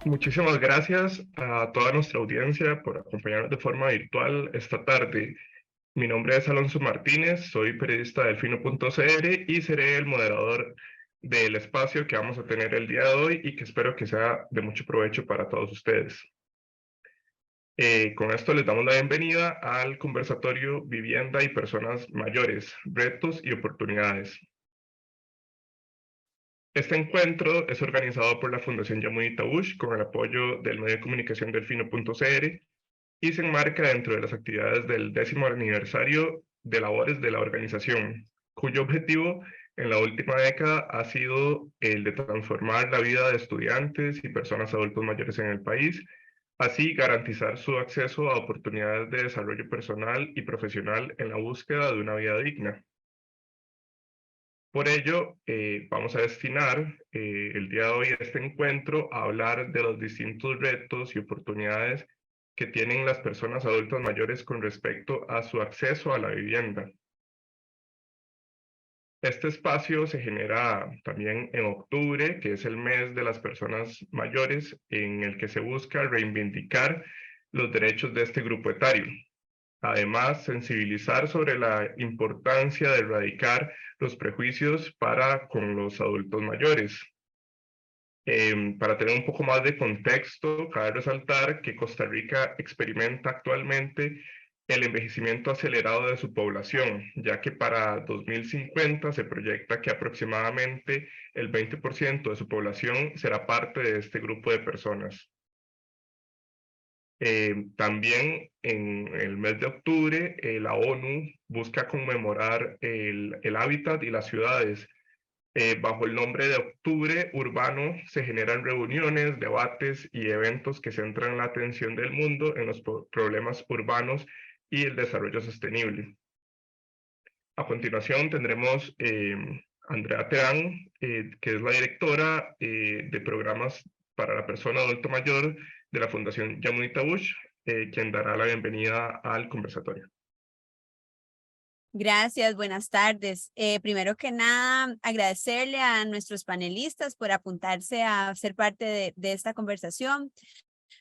Muchísimas gracias a toda nuestra audiencia por acompañarnos de forma virtual esta tarde. Mi nombre es Alonso Martínez, soy periodista de Delfino.cr y seré el moderador del espacio que vamos a tener el día de hoy y que espero que sea de mucho provecho para todos ustedes. Con esto les damos la bienvenida al conversatorio Vivienda y Personas Mayores, Retos y Oportunidades. Este encuentro es organizado por la Fundación Yamuni Tabush con el apoyo del medio de comunicación Delfino.cr y se enmarca dentro de las actividades del 10º aniversario de labores de la organización, cuyo objetivo en la última década ha sido el de transformar la vida de estudiantes y personas adultos mayores en el país, así garantizar su acceso a oportunidades de desarrollo personal y profesional en la búsqueda de una vida digna. Por ello, vamos a destinar el día de hoy este encuentro a hablar de los distintos retos y oportunidades que tienen las personas adultas mayores con respecto a su acceso a la vivienda. Este espacio se genera también en octubre, que es el mes de las personas mayores, en el que se busca reivindicar los derechos de este grupo etario. Además, sensibilizar sobre la importancia de erradicar los prejuicios para con los adultos mayores. Para tener un poco más de contexto, cabe resaltar que Costa Rica experimenta actualmente el envejecimiento acelerado de su población, ya que para 2050 se proyecta que aproximadamente el 20% de su población será parte de este grupo de personas. También en el mes de octubre, la ONU busca conmemorar el hábitat y las ciudades. Bajo el nombre de Octubre Urbano se generan reuniones, debates y eventos que centran la atención del mundo en los problemas urbanos y el desarrollo sostenible. A continuación tendremos Andrea Terán, que es la directora de programas para la persona adulto mayor de la Fundación Yamuni Tabush, quien dará la bienvenida al conversatorio. Gracias, buenas tardes. Primero que nada, agradecerle a nuestros panelistas por apuntarse a ser parte de esta conversación.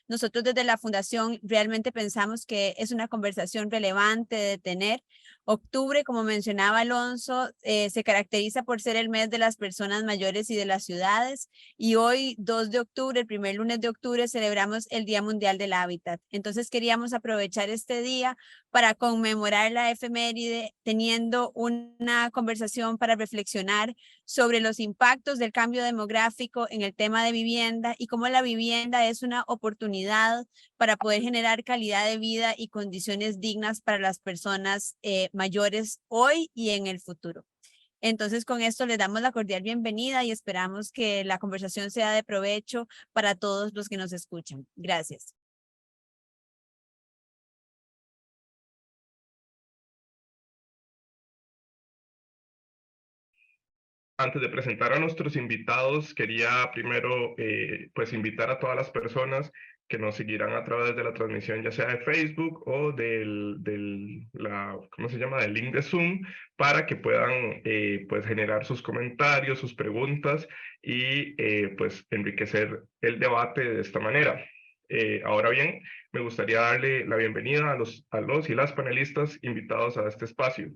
Nosotros desde la Fundación realmente pensamos que es una conversación relevante de tener. Octubre, como mencionaba Alonso, se caracteriza por ser el mes de las personas mayores y de las ciudades. Y hoy, 2 de octubre, el primer lunes de octubre, celebramos el Día Mundial del Hábitat. Entonces queríamos aprovechar este día para conmemorar la efeméride, teniendo una conversación para reflexionar sobre los impactos del cambio demográfico en el tema de vivienda y cómo la vivienda es una oportunidad para poder generar calidad de vida y condiciones dignas para las personas mayores hoy y en el futuro. Entonces, con esto les damos la cordial bienvenida y esperamos que la conversación sea de provecho para todos los que nos escuchan. Gracias. Antes de presentar a nuestros invitados, quería primero pues invitar a todas las personas que nos seguirán a través de la transmisión, ya sea de Facebook o ¿cómo se llama? Del link de Zoom, para que puedan pues generar sus comentarios, sus preguntas y pues enriquecer el debate de esta manera. Ahora bien, me gustaría darle la bienvenida a los y las panelistas invitados a este espacio.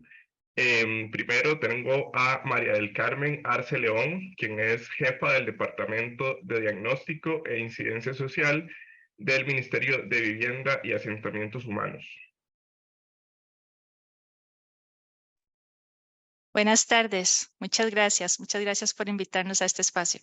Primero tengo a María del Carmen Arce León, quien es jefa del Departamento de Diagnóstico e Incidencia Social del Ministerio de Vivienda y Asentamientos Humanos. Buenas tardes, muchas gracias por invitarnos a este espacio.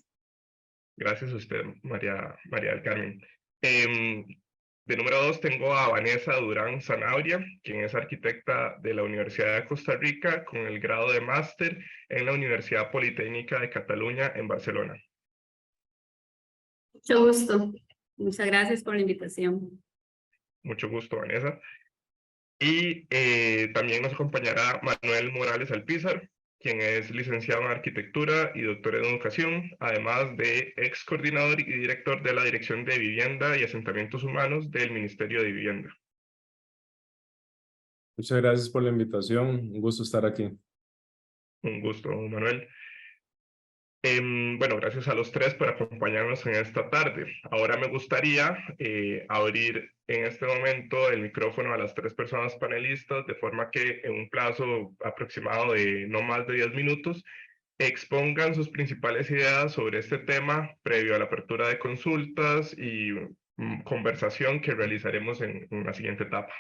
Gracias a usted, María del Carmen. De número 2 tengo a Vanessa Durán Sanabria, quien es arquitecta de la Universidad de Costa Rica con el grado de máster en la Universidad Politécnica de Cataluña en Barcelona. Mucho gusto. Muchas gracias por la invitación. Mucho gusto, Vanessa. Y también nos acompañará Manuel Morales Alpizar, quien es licenciado en Arquitectura y doctor en Educación, además de ex coordinador y director de la Dirección de Vivienda y Asentamientos Humanos del Ministerio de Vivienda. Muchas gracias por la invitación, un gusto estar aquí. Un gusto, Manuel. Bueno, gracias a los tres por acompañarnos en esta tarde. Ahora me gustaría abrir en este momento el micrófono a las tres personas panelistas, de forma que en un plazo aproximado de no más de 10 minutos expongan sus principales ideas sobre este tema previo a la apertura de consultas y conversación que realizaremos en la siguiente etapa.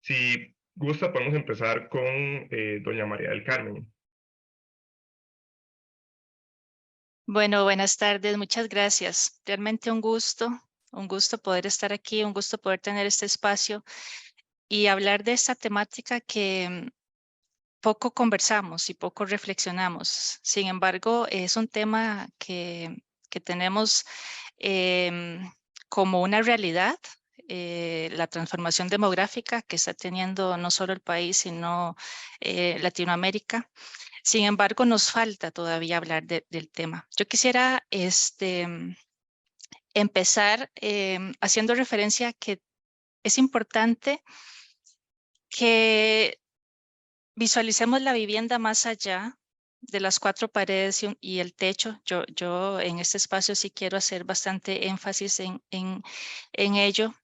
Si gusta, podemos empezar con doña María del Carmen. Bueno, buenas tardes, muchas gracias. Realmente un gusto poder estar aquí, un gusto poder tener este espacio y hablar de esta temática que poco conversamos y poco reflexionamos. Sin embargo, es un tema que tenemos como una realidad, la transformación demográfica que está teniendo no solo el país, sino Latinoamérica. Sin embargo, nos falta todavía hablar del tema. Yo quisiera empezar haciendo referencia a que es importante que visualicemos la vivienda más allá de las cuatro paredes y el techo. Yo en este espacio sí quiero hacer bastante énfasis en ello,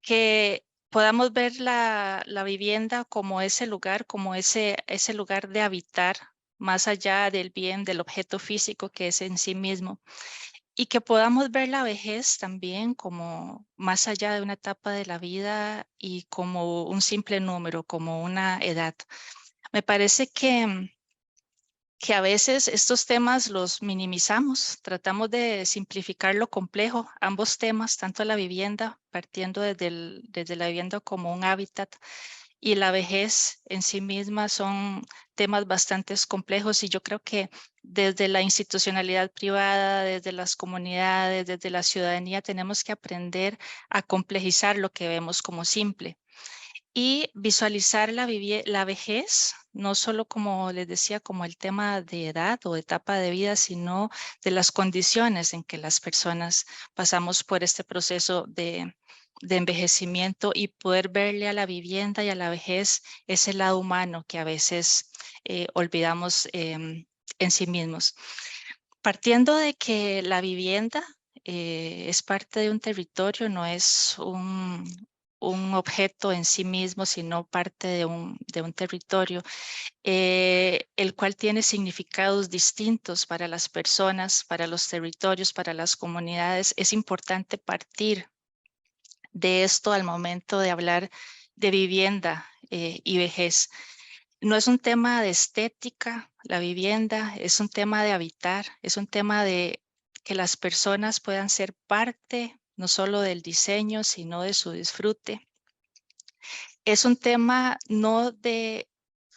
que podamos ver la vivienda como ese lugar, como ese lugar de habitar, más allá del bien, del objeto físico que es en sí mismo. Y que podamos ver la vejez también como más allá de una etapa de la vida y como un simple número, como una edad. Me parece que a veces estos temas los minimizamos, tratamos de simplificar lo complejo, ambos temas, tanto la vivienda, partiendo desde la vivienda como un hábitat, y la vejez en sí misma son temas bastante complejos y yo creo que desde la institucionalidad privada, desde las comunidades, desde la ciudadanía, tenemos que aprender a complejizar lo que vemos como simple y visualizar la vejez, no solo como les decía, como el tema de edad o etapa de vida, sino de las condiciones en que las personas pasamos por este proceso de envejecimiento y poder verle a la vivienda y a la vejez ese lado humano que a veces olvidamos en sí mismos. Partiendo de que la vivienda es parte de un territorio, no es un objeto en sí mismo, sino parte de un territorio, el cual tiene significados distintos para las personas, para los territorios, para las comunidades. Es importante partir de esto al momento de hablar de vivienda y vejez. No es un tema de estética, la vivienda, es un tema de habitar, es un tema de que las personas puedan ser parte no solo del diseño, sino de su disfrute. Es un tema no de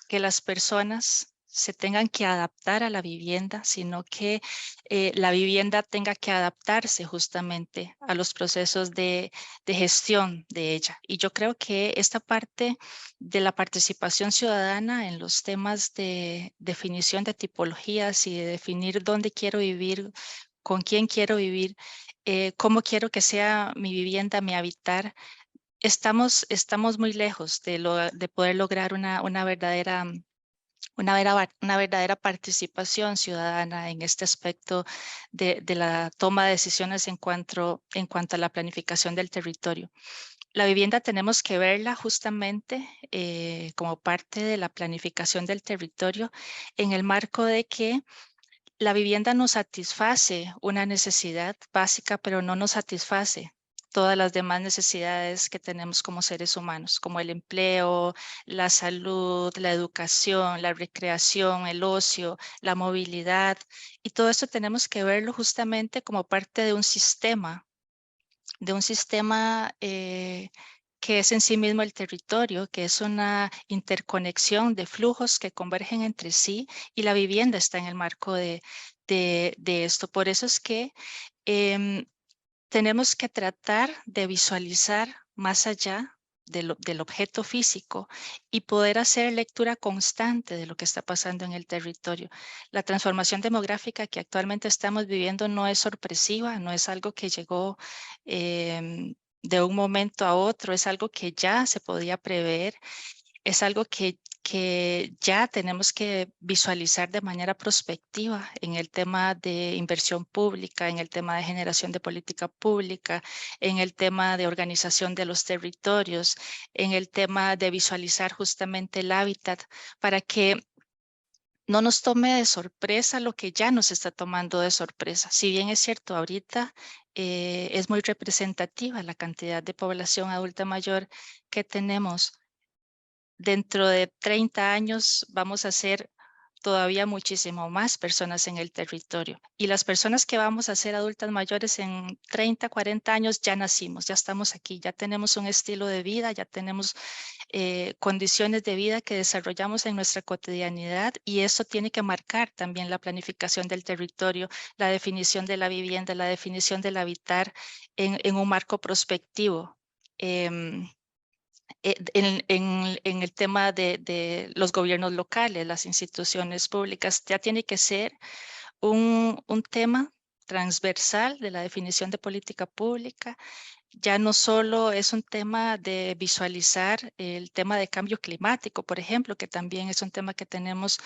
que las personas se tengan que adaptar a la vivienda, sino que la vivienda tenga que adaptarse justamente a los procesos de gestión de ella. Y yo creo que esta parte de la participación ciudadana en los temas de definición de tipologías y de definir dónde quiero vivir, con quién quiero vivir, cómo quiero que sea mi vivienda, mi habitar, estamos muy lejos de poder lograr una verdadera participación ciudadana en este aspecto de la toma de decisiones en cuanto a la planificación del territorio. La vivienda tenemos que verla justamente como parte de la planificación del territorio en el marco de que la vivienda nos satisface una necesidad básica, pero no nos satisface todas las demás necesidades que tenemos como seres humanos, como el empleo, la salud, la educación, la recreación, el ocio, la movilidad. Y todo esto tenemos que verlo justamente como parte de un sistema que es en sí mismo el territorio, que es una interconexión de flujos que convergen entre sí y la vivienda está en el marco de esto. Por eso es que tenemos que tratar de visualizar más allá del objeto físico y poder hacer lectura constante de lo que está pasando en el territorio. La transformación demográfica que actualmente estamos viviendo no es sorpresiva, no es algo que llegó de un momento a otro, es algo que ya se podía prever, es algo que que ya tenemos que visualizar de manera prospectiva en el tema de inversión pública, en el tema de generación de política pública, en el tema de organización de los territorios, en el tema de visualizar justamente el hábitat, para que no nos tome de sorpresa lo que ya nos está tomando de sorpresa. Si bien es cierto, ahorita es muy representativa la cantidad de población adulta mayor que tenemos. Dentro de 30 años vamos a ser todavía muchísimo más personas en el territorio. Y las personas que vamos a ser adultas mayores en 30, 40 años ya nacimos, ya estamos aquí, ya tenemos un estilo de vida, ya tenemos condiciones de vida que desarrollamos en nuestra cotidianidad, y eso tiene que marcar también la planificación del territorio, la definición de la vivienda, la definición del habitar en un marco prospectivo. En el tema de los gobiernos locales, las instituciones públicas, ya tiene que ser un tema transversal de la definición de política pública. Ya no solo es un tema de visualizar el tema de cambio climático, por ejemplo, que también es un tema que tenemos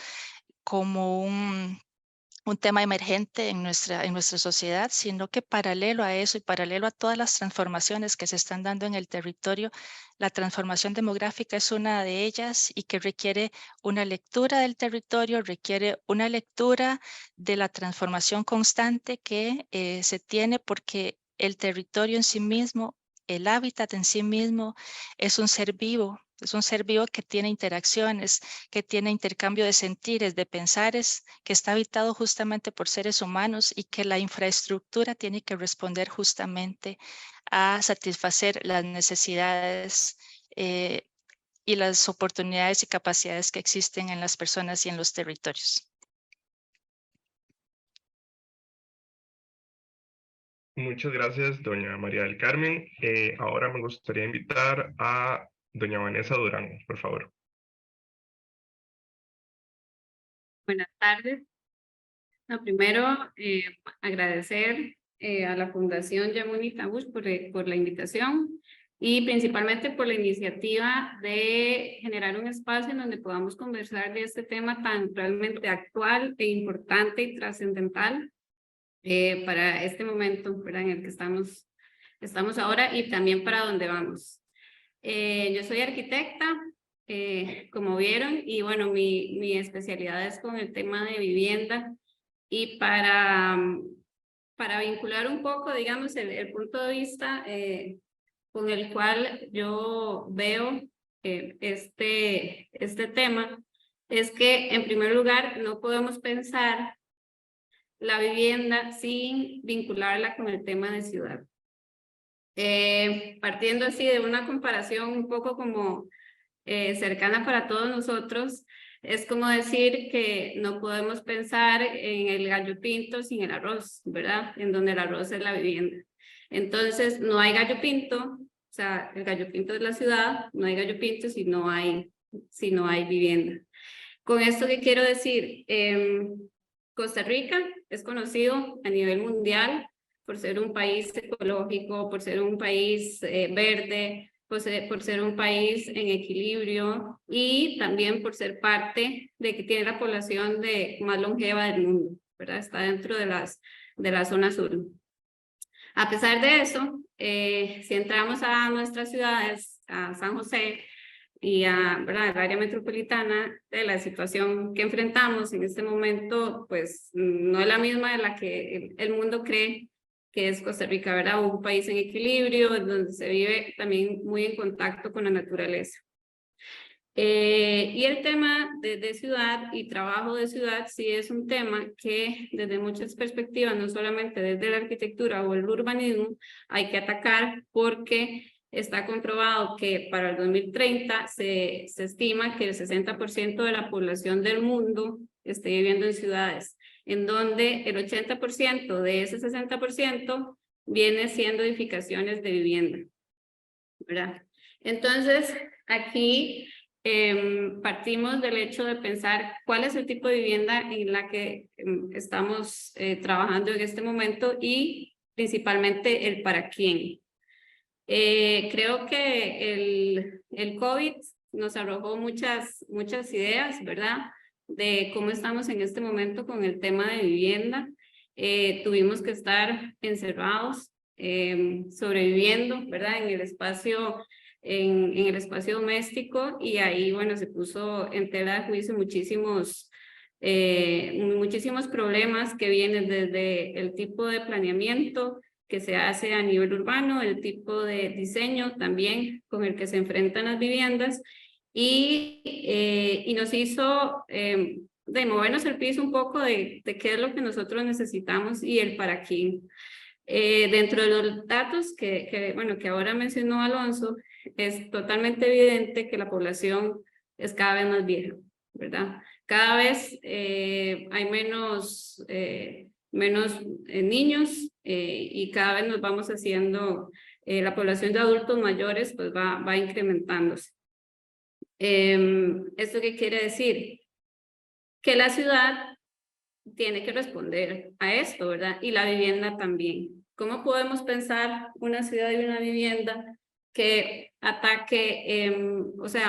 como un tema emergente en nuestra sociedad, sino que paralelo a eso y paralelo a todas las transformaciones que se están dando en el territorio, la transformación demográfica es una de ellas, y que requiere una lectura del territorio, requiere una lectura de la transformación constante que se tiene, porque el territorio en sí mismo, el hábitat en sí mismo, es un ser vivo. Es un ser vivo que tiene interacciones, que tiene intercambio de sentires, de pensares, que está habitado justamente por seres humanos, y que la infraestructura tiene que responder justamente a satisfacer las necesidades y las oportunidades y capacidades que existen en las personas y en los territorios. Muchas gracias, doña María del Carmen. Ahora me gustaría invitar a doña Vanessa Durán, por favor. Buenas tardes. No, primero, agradecer a la Fundación Yamuni Tabush por la invitación, y principalmente por la iniciativa de generar un espacio en donde podamos conversar de este tema tan realmente actual e importante y trascendental para este momento, ¿verdad?, en el que estamos ahora, y también para dónde vamos. Yo soy arquitecta, como vieron, y bueno, mi especialidad es con el tema de vivienda, y para vincular un poco, digamos, el punto de vista con el cual yo veo este tema, es que en primer lugar no podemos pensar la vivienda sin vincularla con el tema de ciudad. Partiendo así de una comparación un poco como cercana para todos nosotros, es como decir que no podemos pensar en el gallo pinto sin el arroz, ¿verdad? En donde el arroz es la vivienda. Entonces, no hay gallo pinto, o sea, el gallo pinto es la ciudad, no hay gallo pinto si no hay vivienda. Con esto, ¿qué quiero decir? Costa Rica es conocido a nivel mundial por ser un país ecológico, por ser un país verde, por ser un país en equilibrio, y también por ser parte de que tiene la población más longeva del mundo, ¿verdad? Está dentro de la zona azul. A pesar de eso, si entramos a nuestras ciudades, a San José y ¿verdad?, el área metropolitana, de la situación que enfrentamos en este momento, pues no es la misma de la que el mundo cree que es Costa Rica, ¿verdad? Un país en equilibrio, donde se vive también muy en contacto con la naturaleza. Y el tema de ciudad y trabajo de ciudad sí es un tema que desde muchas perspectivas, no solamente desde la arquitectura o el urbanismo, hay que atacar, porque está comprobado que para el 2030 se estima que el 60% de la población del mundo esté viviendo en ciudades, en donde el 80% de ese 60% viene siendo edificaciones de vivienda, ¿verdad? Entonces, aquí partimos del hecho de pensar cuál es el tipo de vivienda en la que estamos trabajando en este momento, y principalmente el para quién. Creo que el COVID nos arrojó muchas ideas, ¿verdad? De cómo estamos en este momento con el tema de vivienda. Tuvimos que estar encerrados, sobreviviendo, ¿verdad? En el espacio doméstico, y ahí, bueno, se puso en tela de juicio muchísimos problemas que vienen desde el tipo de planeamiento que se hace a nivel urbano, el tipo de diseño también con el que se enfrentan las viviendas, y nos hizo de movernos el piso un poco de qué es lo que nosotros necesitamos y el para quién. Dentro de los datos que ahora mencionó Alonso, es totalmente evidente que la población es cada vez más vieja, ¿verdad? Cada vez hay menos niños, y cada vez nos vamos haciendo, la población de adultos mayores pues va incrementándose. ¿Esto qué quiere decir? Que la ciudad tiene que responder a esto, ¿verdad? Y la vivienda también. ¿Cómo podemos pensar una ciudad y una vivienda que ataque,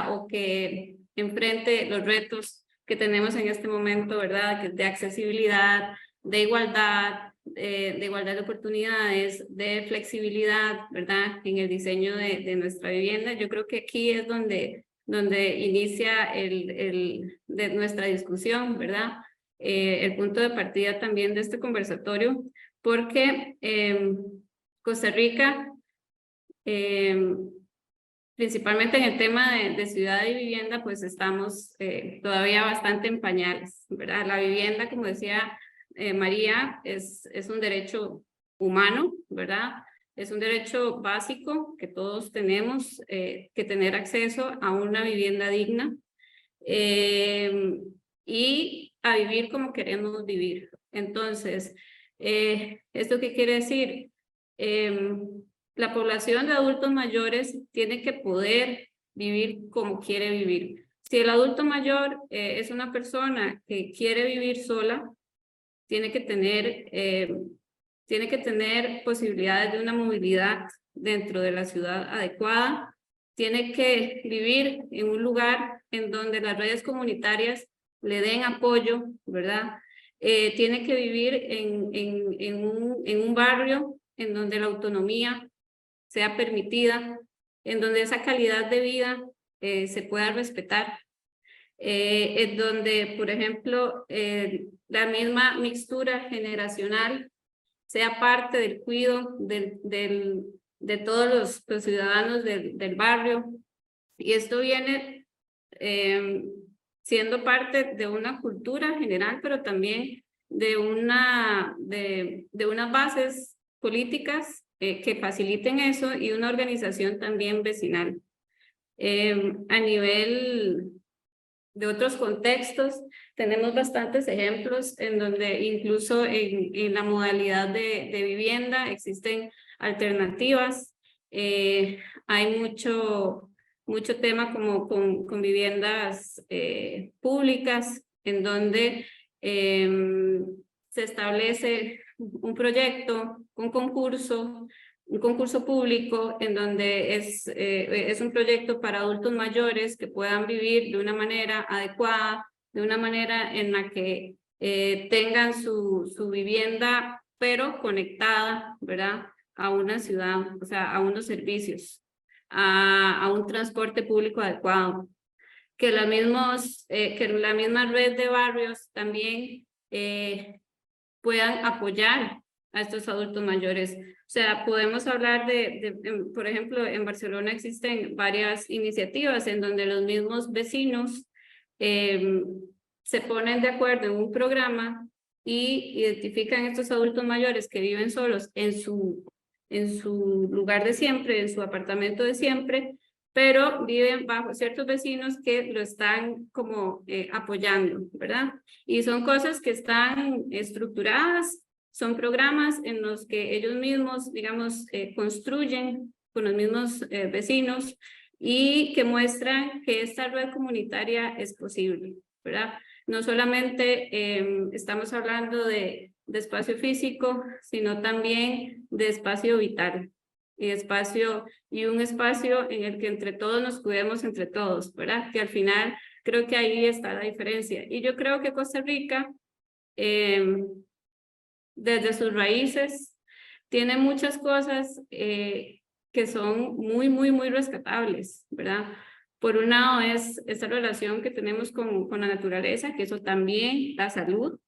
o que enfrente los retos que tenemos en este momento, ¿verdad? De accesibilidad, de igualdad de oportunidades, de flexibilidad, ¿verdad? En el diseño de nuestra vivienda. Yo creo que aquí es donde inicia de nuestra discusión, ¿verdad? El punto de partida también de este conversatorio, porque Costa Rica, principalmente en el tema de ciudad y vivienda, pues estamos todavía bastante en pañales, ¿verdad? La vivienda, como decía María, es un derecho humano, ¿verdad? Es un derecho básico que todos tenemos que tener acceso a una vivienda digna y a vivir como queremos vivir. Entonces, ¿esto qué quiere decir? La población de adultos mayores tiene que poder vivir como quiere vivir. Si el adulto mayor es una persona que quiere vivir sola, tiene que tener posibilidades de una movilidad dentro de la ciudad adecuada, tiene que vivir en un lugar en donde las redes comunitarias le den apoyo, ¿verdad? Tiene que vivir en un barrio en donde la autonomía sea permitida, en donde esa calidad de vida se pueda respetar, en donde, por ejemplo, la misma mixtura generacional sea parte del cuidado de todos los ciudadanos del barrio. Y esto viene siendo parte de una cultura general, pero también de unas bases políticas que faciliten eso, y una organización también vecinal. A nivel de otros contextos, tenemos bastantes ejemplos en donde incluso en la modalidad de vivienda existen alternativas. Hay mucho tema como con viviendas públicas, en donde se establece un proyecto, un concurso público, en donde es un proyecto para adultos mayores que puedan vivir de una manera adecuada, de una manera en la que tengan su vivienda, pero conectada, ¿verdad? A una ciudad, o sea, a unos servicios, a un transporte público adecuado. Que la misma red de barrios también puedan apoyar a estos adultos mayores. O sea, podemos hablar por ejemplo, en Barcelona existen varias iniciativas en donde los mismos vecinos se ponen de acuerdo en un programa y identifican a estos adultos mayores que viven solos en su lugar de siempre, en su apartamento de siempre, pero viven bajo ciertos vecinos que lo están como apoyando, ¿verdad? Y son cosas que están estructuradas, son programas en los que ellos mismos, digamos, construyen con los mismos vecinos, y que muestran que esta red comunitaria es posible, ¿verdad? No solamente estamos hablando de espacio físico, sino también de espacio vital. y un espacio en el que entre todos nos cuidemos entre todos, ¿verdad? Que al final creo que ahí está la diferencia. Y yo creo que Costa Rica, desde sus raíces, tiene muchas cosas que son muy rescatables, ¿verdad? Por un lado es esta relación que tenemos con la naturaleza, que eso también da salud.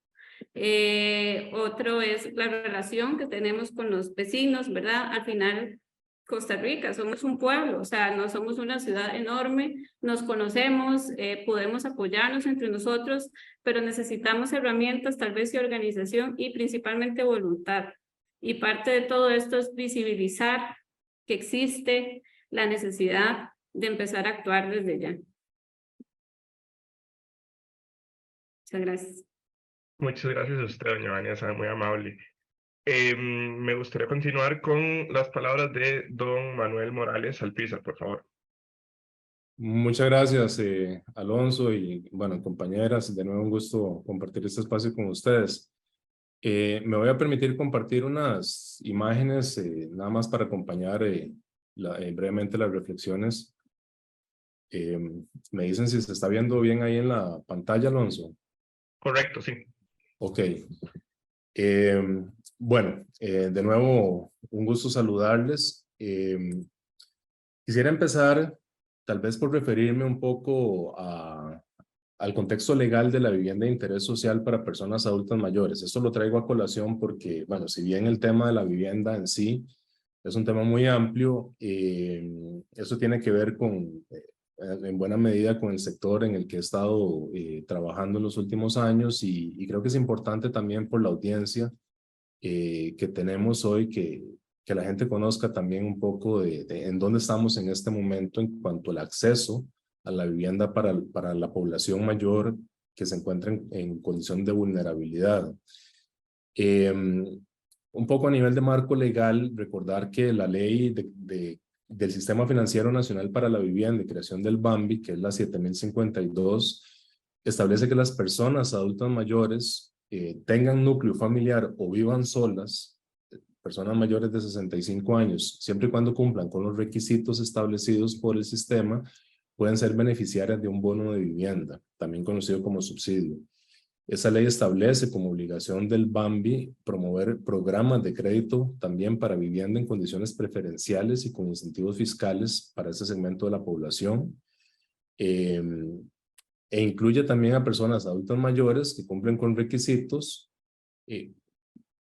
Otro es la relación que tenemos con los vecinos, ¿verdad? Al final, Costa Rica, somos un pueblo, o sea, no somos una ciudad enorme, nos conocemos, podemos apoyarnos entre nosotros, pero necesitamos herramientas, tal vez, de organización y principalmente voluntad. Y parte de todo esto es visibilizar que existe la necesidad de empezar a actuar desde ya. Muchas gracias. Muchas gracias a usted, doña Vanessa, muy amable. Me gustaría continuar con las palabras de don Manuel Morales Alpizar, por favor. Muchas gracias, Alonso, y bueno, compañeras, de nuevo un gusto compartir este espacio con ustedes. Me voy a permitir compartir unas imágenes, nada más para acompañar brevemente las reflexiones. Me dicen si se está viendo bien ahí en la pantalla, Alonso. Correcto, sí. Ok. Bueno, de nuevo, un gusto saludarles. Quisiera empezar tal vez por referirme un poco al contexto legal de la vivienda de interés social para personas adultas mayores. Esto lo traigo a colación porque, bueno, si bien el tema de la vivienda en sí es un tema muy amplio, eso tiene que ver con, en buena medida, con el sector en el que he estado trabajando en los últimos años y creo que es importante también por la audiencia que tenemos hoy que la gente conozca también un poco de en dónde estamos en este momento en cuanto al acceso a la vivienda para la población mayor que se encuentra en condición de vulnerabilidad. Un poco a nivel de marco legal, recordar que la ley del Sistema Financiero Nacional para la Vivienda y creación del BAMBI, que es la 7052, establece que las personas adultas mayores tengan núcleo familiar o vivan solas, personas mayores de 65 años, siempre y cuando cumplan con los requisitos establecidos por el sistema, pueden ser beneficiarias de un bono de vivienda, también conocido como subsidio. Esa ley establece como obligación del BAMBI promover programas de crédito también para vivienda en condiciones preferenciales y con incentivos fiscales para ese segmento de la población. E incluye también a personas adultas mayores que cumplen con requisitos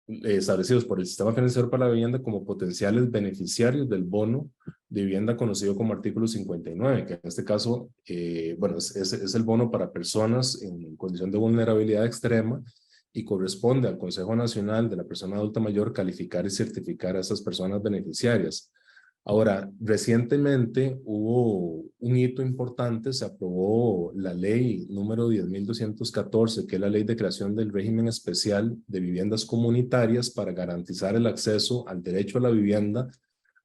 establecidos por el Sistema Financiero para la Vivienda como potenciales beneficiarios del bono de vivienda conocido como artículo 59, que en este caso, bueno, es el bono para personas en condición de vulnerabilidad extrema y corresponde al Consejo Nacional de la Persona Adulta Mayor calificar y certificar a esas personas beneficiarias. Ahora, recientemente hubo un hito importante, se aprobó la ley número 10.214, que es la ley de creación del régimen especial de viviendas comunitarias para garantizar el acceso al derecho a la vivienda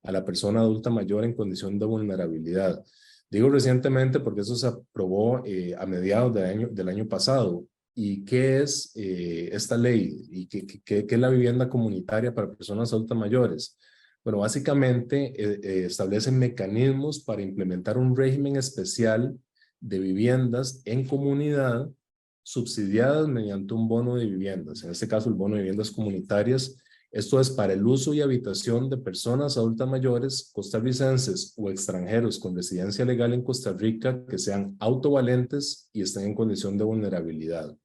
a la persona adulta mayor en condición de vulnerabilidad. Digo recientemente porque eso se aprobó a mediados del año pasado. ¿Y qué es esta ley? ¿Y qué es la vivienda comunitaria para personas adultas mayores? Bueno, básicamente establecen mecanismos para implementar un régimen especial de viviendas en comunidad subsidiadas mediante un bono de viviendas, en este caso el bono de viviendas comunitarias. Esto es para el uso y habitación de personas adultas mayores, costarricenses o extranjeros con residencia legal en Costa Rica que sean autovalentes y estén en condición de vulnerabilidad.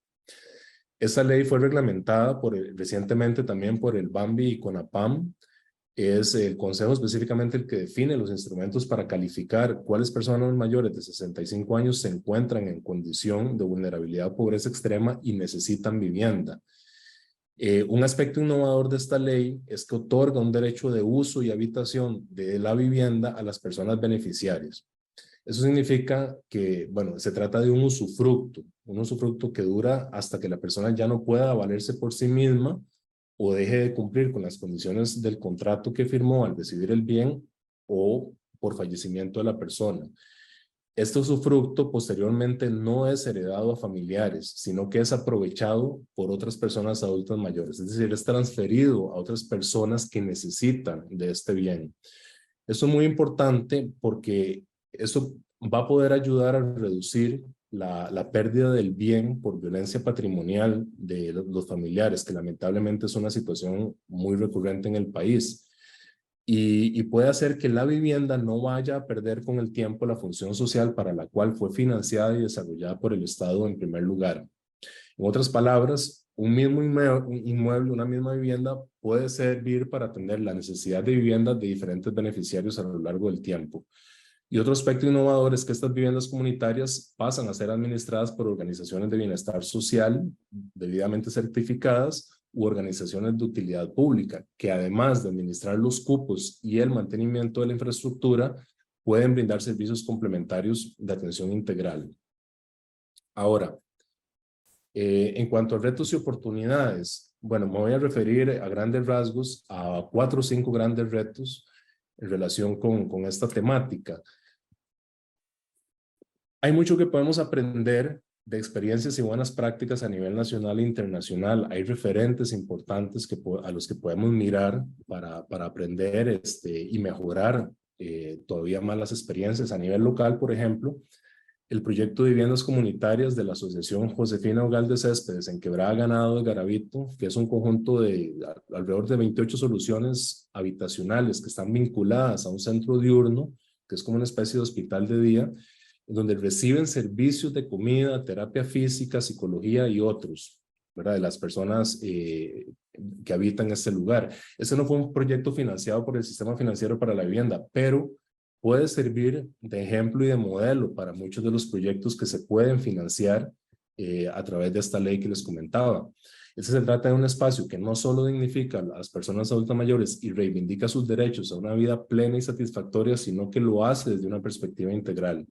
Esta ley fue reglamentada recientemente también por el BAMBI y CONAPAM. Es el Consejo específicamente el que define los instrumentos para calificar cuáles personas mayores de 65 años se encuentran en condición de vulnerabilidad o pobreza extrema y necesitan vivienda. Un aspecto innovador de esta ley es que otorga un derecho de uso y habitación de la vivienda a las personas beneficiarias. Eso significa que, bueno, se trata de un usufructo que dura hasta que la persona ya no pueda valerse por sí misma o deje de cumplir con las condiciones del contrato que firmó al decidir el bien o por fallecimiento de la persona. Este usufructo posteriormente no es heredado a familiares, sino que es aprovechado por otras personas adultas mayores, es decir, es transferido a otras personas que necesitan de este bien. Esto es muy importante porque eso va a poder ayudar a reducir la pérdida del bien por violencia patrimonial de los familiares, que lamentablemente es una situación muy recurrente en el país. Y puede hacer que la vivienda no vaya a perder con el tiempo la función social para la cual fue financiada y desarrollada por el Estado en primer lugar. En otras palabras, un mismo inmueble, una misma vivienda puede servir para atender la necesidad de vivienda de diferentes beneficiarios a lo largo del tiempo. Y otro aspecto innovador es que estas viviendas comunitarias pasan a ser administradas por organizaciones de bienestar social debidamente certificadas u organizaciones de utilidad pública, que además de administrar los cupos y el mantenimiento de la infraestructura, pueden brindar servicios complementarios de atención integral. Ahora, en cuanto a retos y oportunidades, bueno, me voy a referir a grandes rasgos a 4 o 5 grandes retos en relación con esta temática. Hay mucho que podemos aprender de experiencias y buenas prácticas a nivel nacional e internacional. Hay referentes importantes a los que podemos mirar para aprender y mejorar todavía más las experiencias. A nivel local, por ejemplo, el proyecto de viviendas comunitarias de la Asociación Josefina Ogal de Céspedes en Quebrada Ganado de Garavito, que es un conjunto de alrededor de 28 soluciones habitacionales que están vinculadas a un centro diurno, que es como una especie de hospital de día, donde reciben servicios de comida, terapia física, psicología y otros, ¿verdad? De las personas que habitan este lugar. Este no fue un proyecto financiado por el Sistema Financiero para la Vivienda, pero puede servir de ejemplo y de modelo para muchos de los proyectos que se pueden financiar a través de esta ley que les comentaba. Se trata de un espacio que no solo dignifica a las personas adultas mayores y reivindica sus derechos a una vida plena y satisfactoria, sino que lo hace desde una perspectiva integral.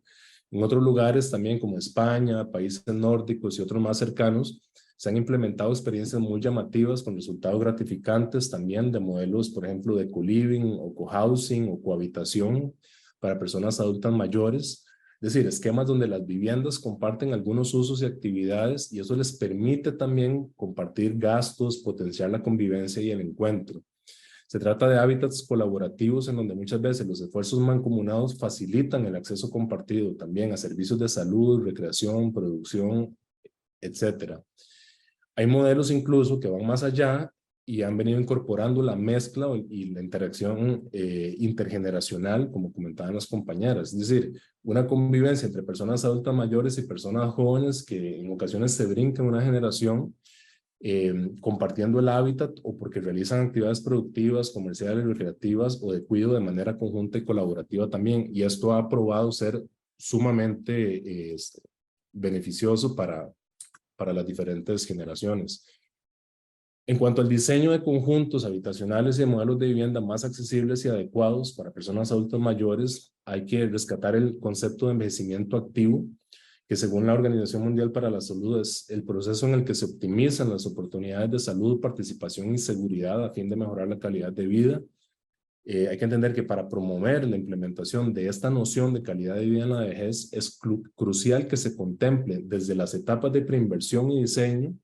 En otros lugares también como España, países nórdicos y otros más cercanos, se han implementado experiencias muy llamativas con resultados gratificantes también de modelos, por ejemplo, de co-living o co-housing o cohabitación para personas adultas mayores. Es decir, esquemas donde las viviendas comparten algunos usos y actividades y eso les permite también compartir gastos, potenciar la convivencia y el encuentro. Se trata de hábitats colaborativos en donde muchas veces los esfuerzos mancomunados facilitan el acceso compartido también a servicios de salud, recreación, producción, etc. Hay modelos incluso que van más allá y han venido incorporando la mezcla y la interacción intergeneracional, como comentaban las compañeras. Es decir, una convivencia entre personas adultas mayores y personas jóvenes que en ocasiones se brincan una generación compartiendo el hábitat o porque realizan actividades productivas, comerciales, recreativas o de cuidado de manera conjunta y colaborativa también. Y esto ha probado ser sumamente beneficioso para las diferentes generaciones. En cuanto al diseño de conjuntos habitacionales y de modelos de vivienda más accesibles y adecuados para personas adultas mayores, hay que rescatar el concepto de envejecimiento activo, que según la Organización Mundial para la Salud es el proceso en el que se optimizan las oportunidades de salud, participación y seguridad a fin de mejorar la calidad de vida. Hay que entender que para promover la implementación de esta noción de calidad de vida en la vejez es crucial que se contemple desde las etapas de preinversión y diseño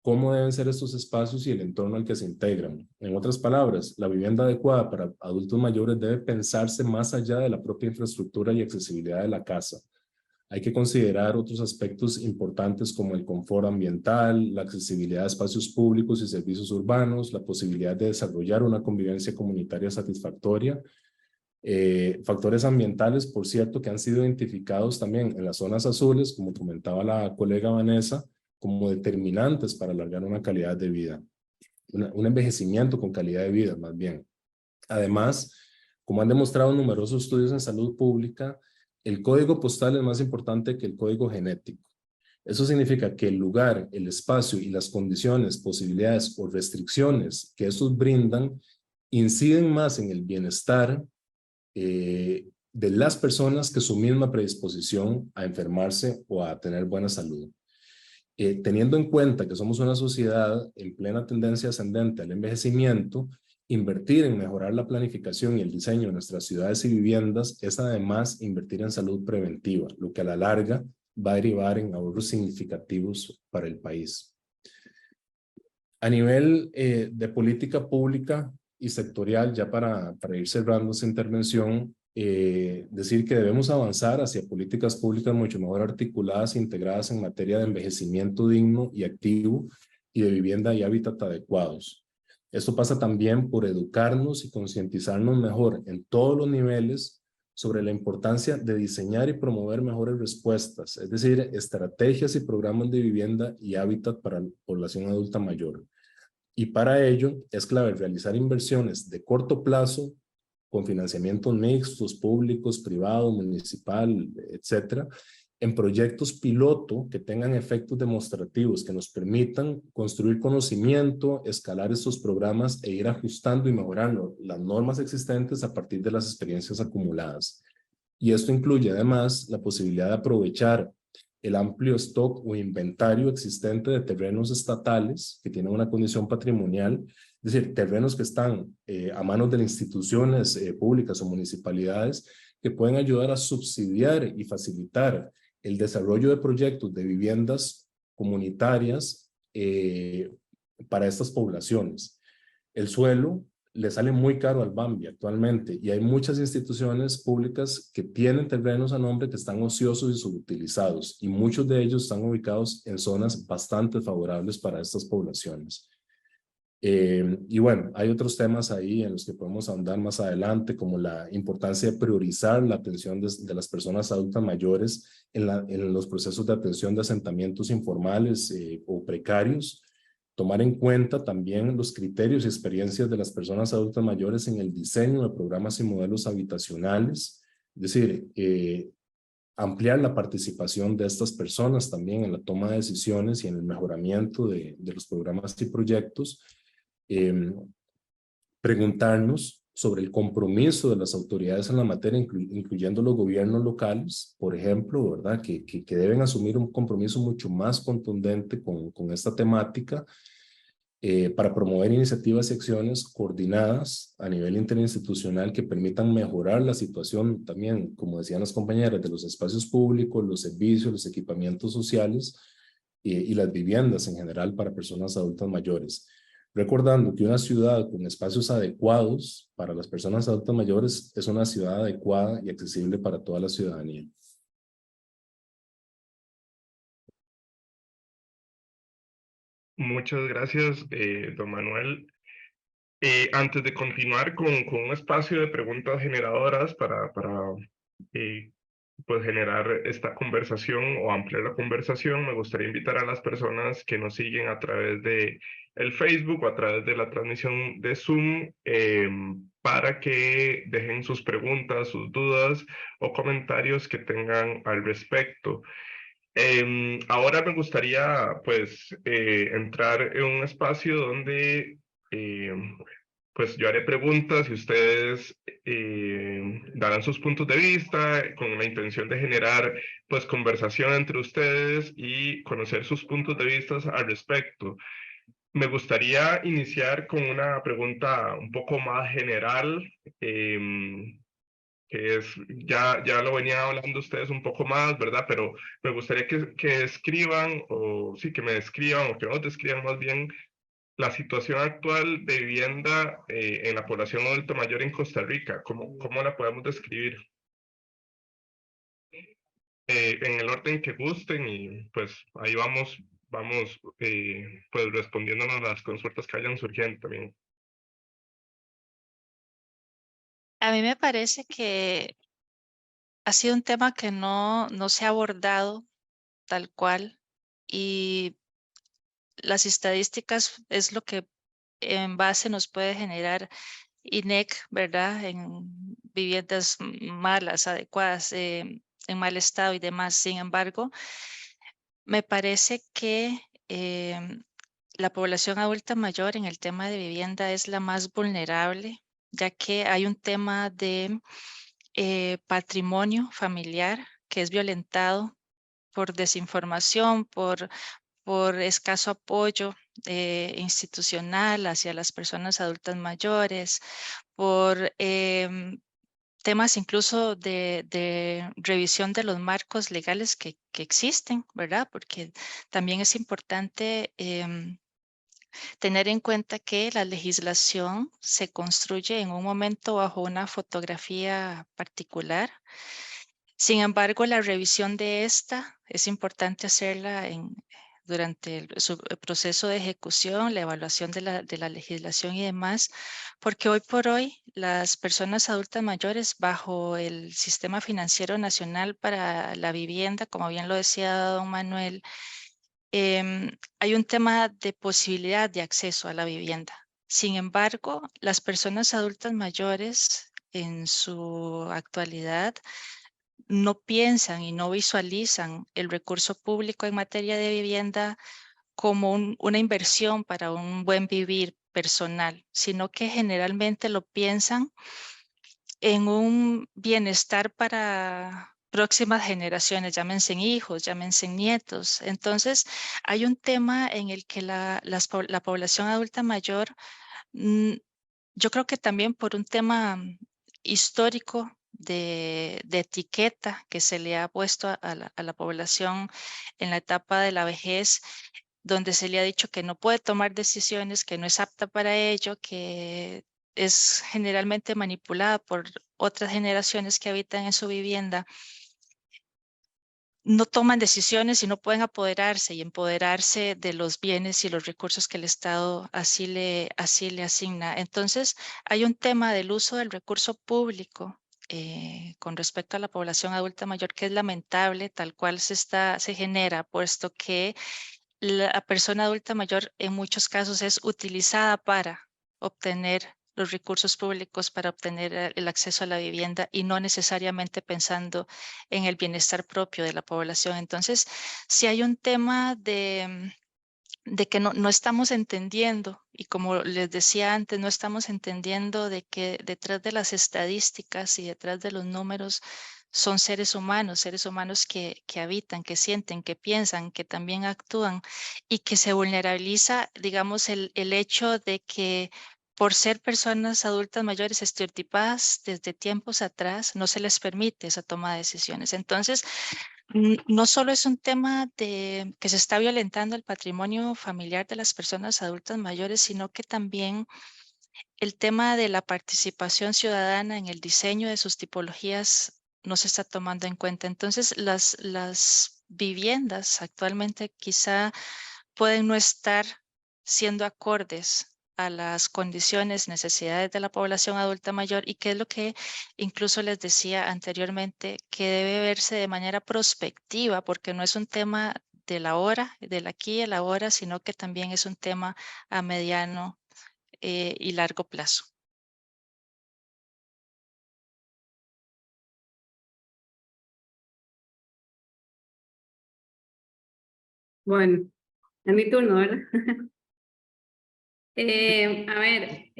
cómo deben ser estos espacios y el entorno al que se integran. En otras palabras, la vivienda adecuada para adultos mayores debe pensarse más allá de la propia infraestructura y accesibilidad de la casa. Hay que considerar otros aspectos importantes como el confort ambiental, la accesibilidad a espacios públicos y servicios urbanos, la posibilidad de desarrollar una convivencia comunitaria satisfactoria. Factores ambientales, por cierto, que han sido identificados también en las zonas azules, como comentaba la colega Vanessa, como determinantes para alargar una calidad de vida, un envejecimiento con calidad de vida más bien. Además, como han demostrado numerosos estudios en salud pública, el código postal es más importante que el código genético. Eso significa que el lugar, el espacio y las condiciones, posibilidades o restricciones que estos brindan inciden más en el bienestar de las personas que su misma predisposición a enfermarse o a tener buena salud. Teniendo en cuenta que somos una sociedad en plena tendencia ascendente al envejecimiento, invertir en mejorar la planificación y el diseño de nuestras ciudades y viviendas es además invertir en salud preventiva, lo que a la larga va a derivar en ahorros significativos para el país. A nivel de política pública, y sectorial, ya para ir cerrando esta intervención, decir que debemos avanzar hacia políticas públicas mucho mejor articuladas e integradas en materia de envejecimiento digno y activo y de vivienda y hábitat adecuados. Esto pasa también por educarnos y concientizarnos mejor en todos los niveles sobre la importancia de diseñar y promover mejores respuestas, es decir, estrategias y programas de vivienda y hábitat para la población adulta mayor. Y para ello es clave realizar inversiones de corto plazo con financiamientos mixtos, públicos, privados, municipal, etcétera, en proyectos piloto que tengan efectos demostrativos que nos permitan construir conocimiento, escalar estos programas e ir ajustando y mejorando las normas existentes a partir de las experiencias acumuladas. Y esto incluye además la posibilidad de aprovechar el amplio stock o inventario existente de terrenos estatales que tienen una condición patrimonial, es decir, terrenos que están a manos de las instituciones públicas o municipalidades que pueden ayudar a subsidiar y facilitar el desarrollo de proyectos de viviendas comunitarias para estas poblaciones. El suelo le sale muy caro al Bambi actualmente y hay muchas instituciones públicas que tienen terrenos a nombre que están ociosos y subutilizados y muchos de ellos están ubicados en zonas bastante favorables para estas poblaciones. Y bueno, hay otros temas ahí en los que podemos ahondar más adelante, como la importancia de priorizar la atención de las personas adultas mayores en los procesos de atención de asentamientos informales o precarios, tomar en cuenta también los criterios y experiencias de las personas adultas mayores en el diseño de programas y modelos habitacionales, es decir, ampliar la participación de estas personas también en la toma de decisiones y en el mejoramiento de los programas y proyectos. Preguntarnos sobre el compromiso de las autoridades en la materia, incluyendo los gobiernos locales, por ejemplo, ¿verdad? Que deben asumir un compromiso mucho más contundente con esta temática para promover iniciativas y acciones coordinadas a nivel interinstitucional que permitan mejorar la situación también, como decían las compañeras, de los espacios públicos, los servicios, los equipamientos sociales y las viviendas en general para personas adultas mayores. Recordando que una ciudad con espacios adecuados para las personas adultas mayores es una ciudad adecuada y accesible para toda la ciudadanía. Muchas gracias, don Manuel. Antes de continuar con un espacio de preguntas generadoras para pues generar esta conversación o ampliar la conversación, me gustaría invitar a las personas que nos siguen a través de el Facebook o a través de la transmisión de Zoom para que dejen sus preguntas, sus dudas o comentarios que tengan al respecto. Ahora me gustaría pues entrar en un espacio donde pues yo haré preguntas y ustedes darán sus puntos de vista con la intención de generar pues conversación entre ustedes y conocer sus puntos de vista al respecto. Me gustaría iniciar con una pregunta un poco más general, que es, ya lo venían hablando ustedes un poco más, ¿verdad? Pero me gustaría que escriban, o sí, que me describan, o que nos describan más bien la situación actual de vivienda en la población adulta mayor en Costa Rica. ¿Cómo la podemos describir? En el orden que gusten y pues ahí vamos pues respondiéndonos las consultas que vayan surgiendo también. A mí me parece que ha sido un tema que no se ha abordado tal cual y las estadísticas es lo que en base nos puede generar INEC, ¿verdad? En viviendas malas, adecuadas, en mal estado y demás. Sin embargo, me parece que la población adulta mayor en el tema de vivienda es la más vulnerable, ya que hay un tema de patrimonio familiar que es violentado por desinformación, por escaso apoyo institucional hacia las personas adultas mayores, por temas incluso de revisión de los marcos legales que existen, ¿verdad? Porque también es importante tener en cuenta que la legislación se construye en un momento bajo una fotografía particular. Sin embargo, la revisión de esta es importante hacerla durante el proceso de ejecución, la evaluación de la legislación y demás, porque hoy por hoy las personas adultas mayores bajo el Sistema Financiero Nacional para la Vivienda, como bien lo decía don Manuel, hay un tema de posibilidad de acceso a la vivienda. Sin embargo, las personas adultas mayores en su actualidad no piensan y no visualizan el recurso público en materia de vivienda como una inversión para un buen vivir personal, sino que generalmente lo piensan en un bienestar para próximas generaciones, llámense hijos, llámense nietos. Entonces, hay un tema en el que la población adulta mayor, yo creo que también por un tema histórico de etiqueta que se le ha puesto a la población en la etapa de la vejez, donde se le ha dicho que no puede tomar decisiones, que no es apta para ello, que es generalmente manipulada por otras generaciones que habitan en su vivienda, no toman decisiones y no pueden apoderarse y empoderarse de los bienes y los recursos que el Estado así le asigna. Entonces, hay un tema del uso del recurso público con respecto a la población adulta mayor que es lamentable, tal cual se genera, puesto que la persona adulta mayor en muchos casos es utilizada para obtener los recursos públicos, para obtener el acceso a la vivienda y no necesariamente pensando en el bienestar propio de la población. Entonces, si hay un tema de que no estamos entendiendo, y como les decía antes, no estamos entendiendo de que detrás de las estadísticas y detrás de los números son seres humanos que habitan, que sienten, que piensan, que también actúan y que se vulnerabiliza, digamos, el hecho de que por ser personas adultas mayores estereotipadas desde tiempos atrás, no se les permite esa toma de decisiones. Entonces, no solo es un tema de que se está violentando el patrimonio familiar de las personas adultas mayores, sino que también el tema de la participación ciudadana en el diseño de sus tipologías no se está tomando en cuenta. Entonces, las viviendas actualmente quizá pueden no estar siendo acordes a las condiciones, necesidades de la población adulta mayor y que es lo que incluso les decía anteriormente, que debe verse de manera prospectiva, porque no es un tema de la hora, del aquí y el ahora, sino que también es un tema a mediano y largo plazo. Bueno, es mi turno, ¿verdad? A ver,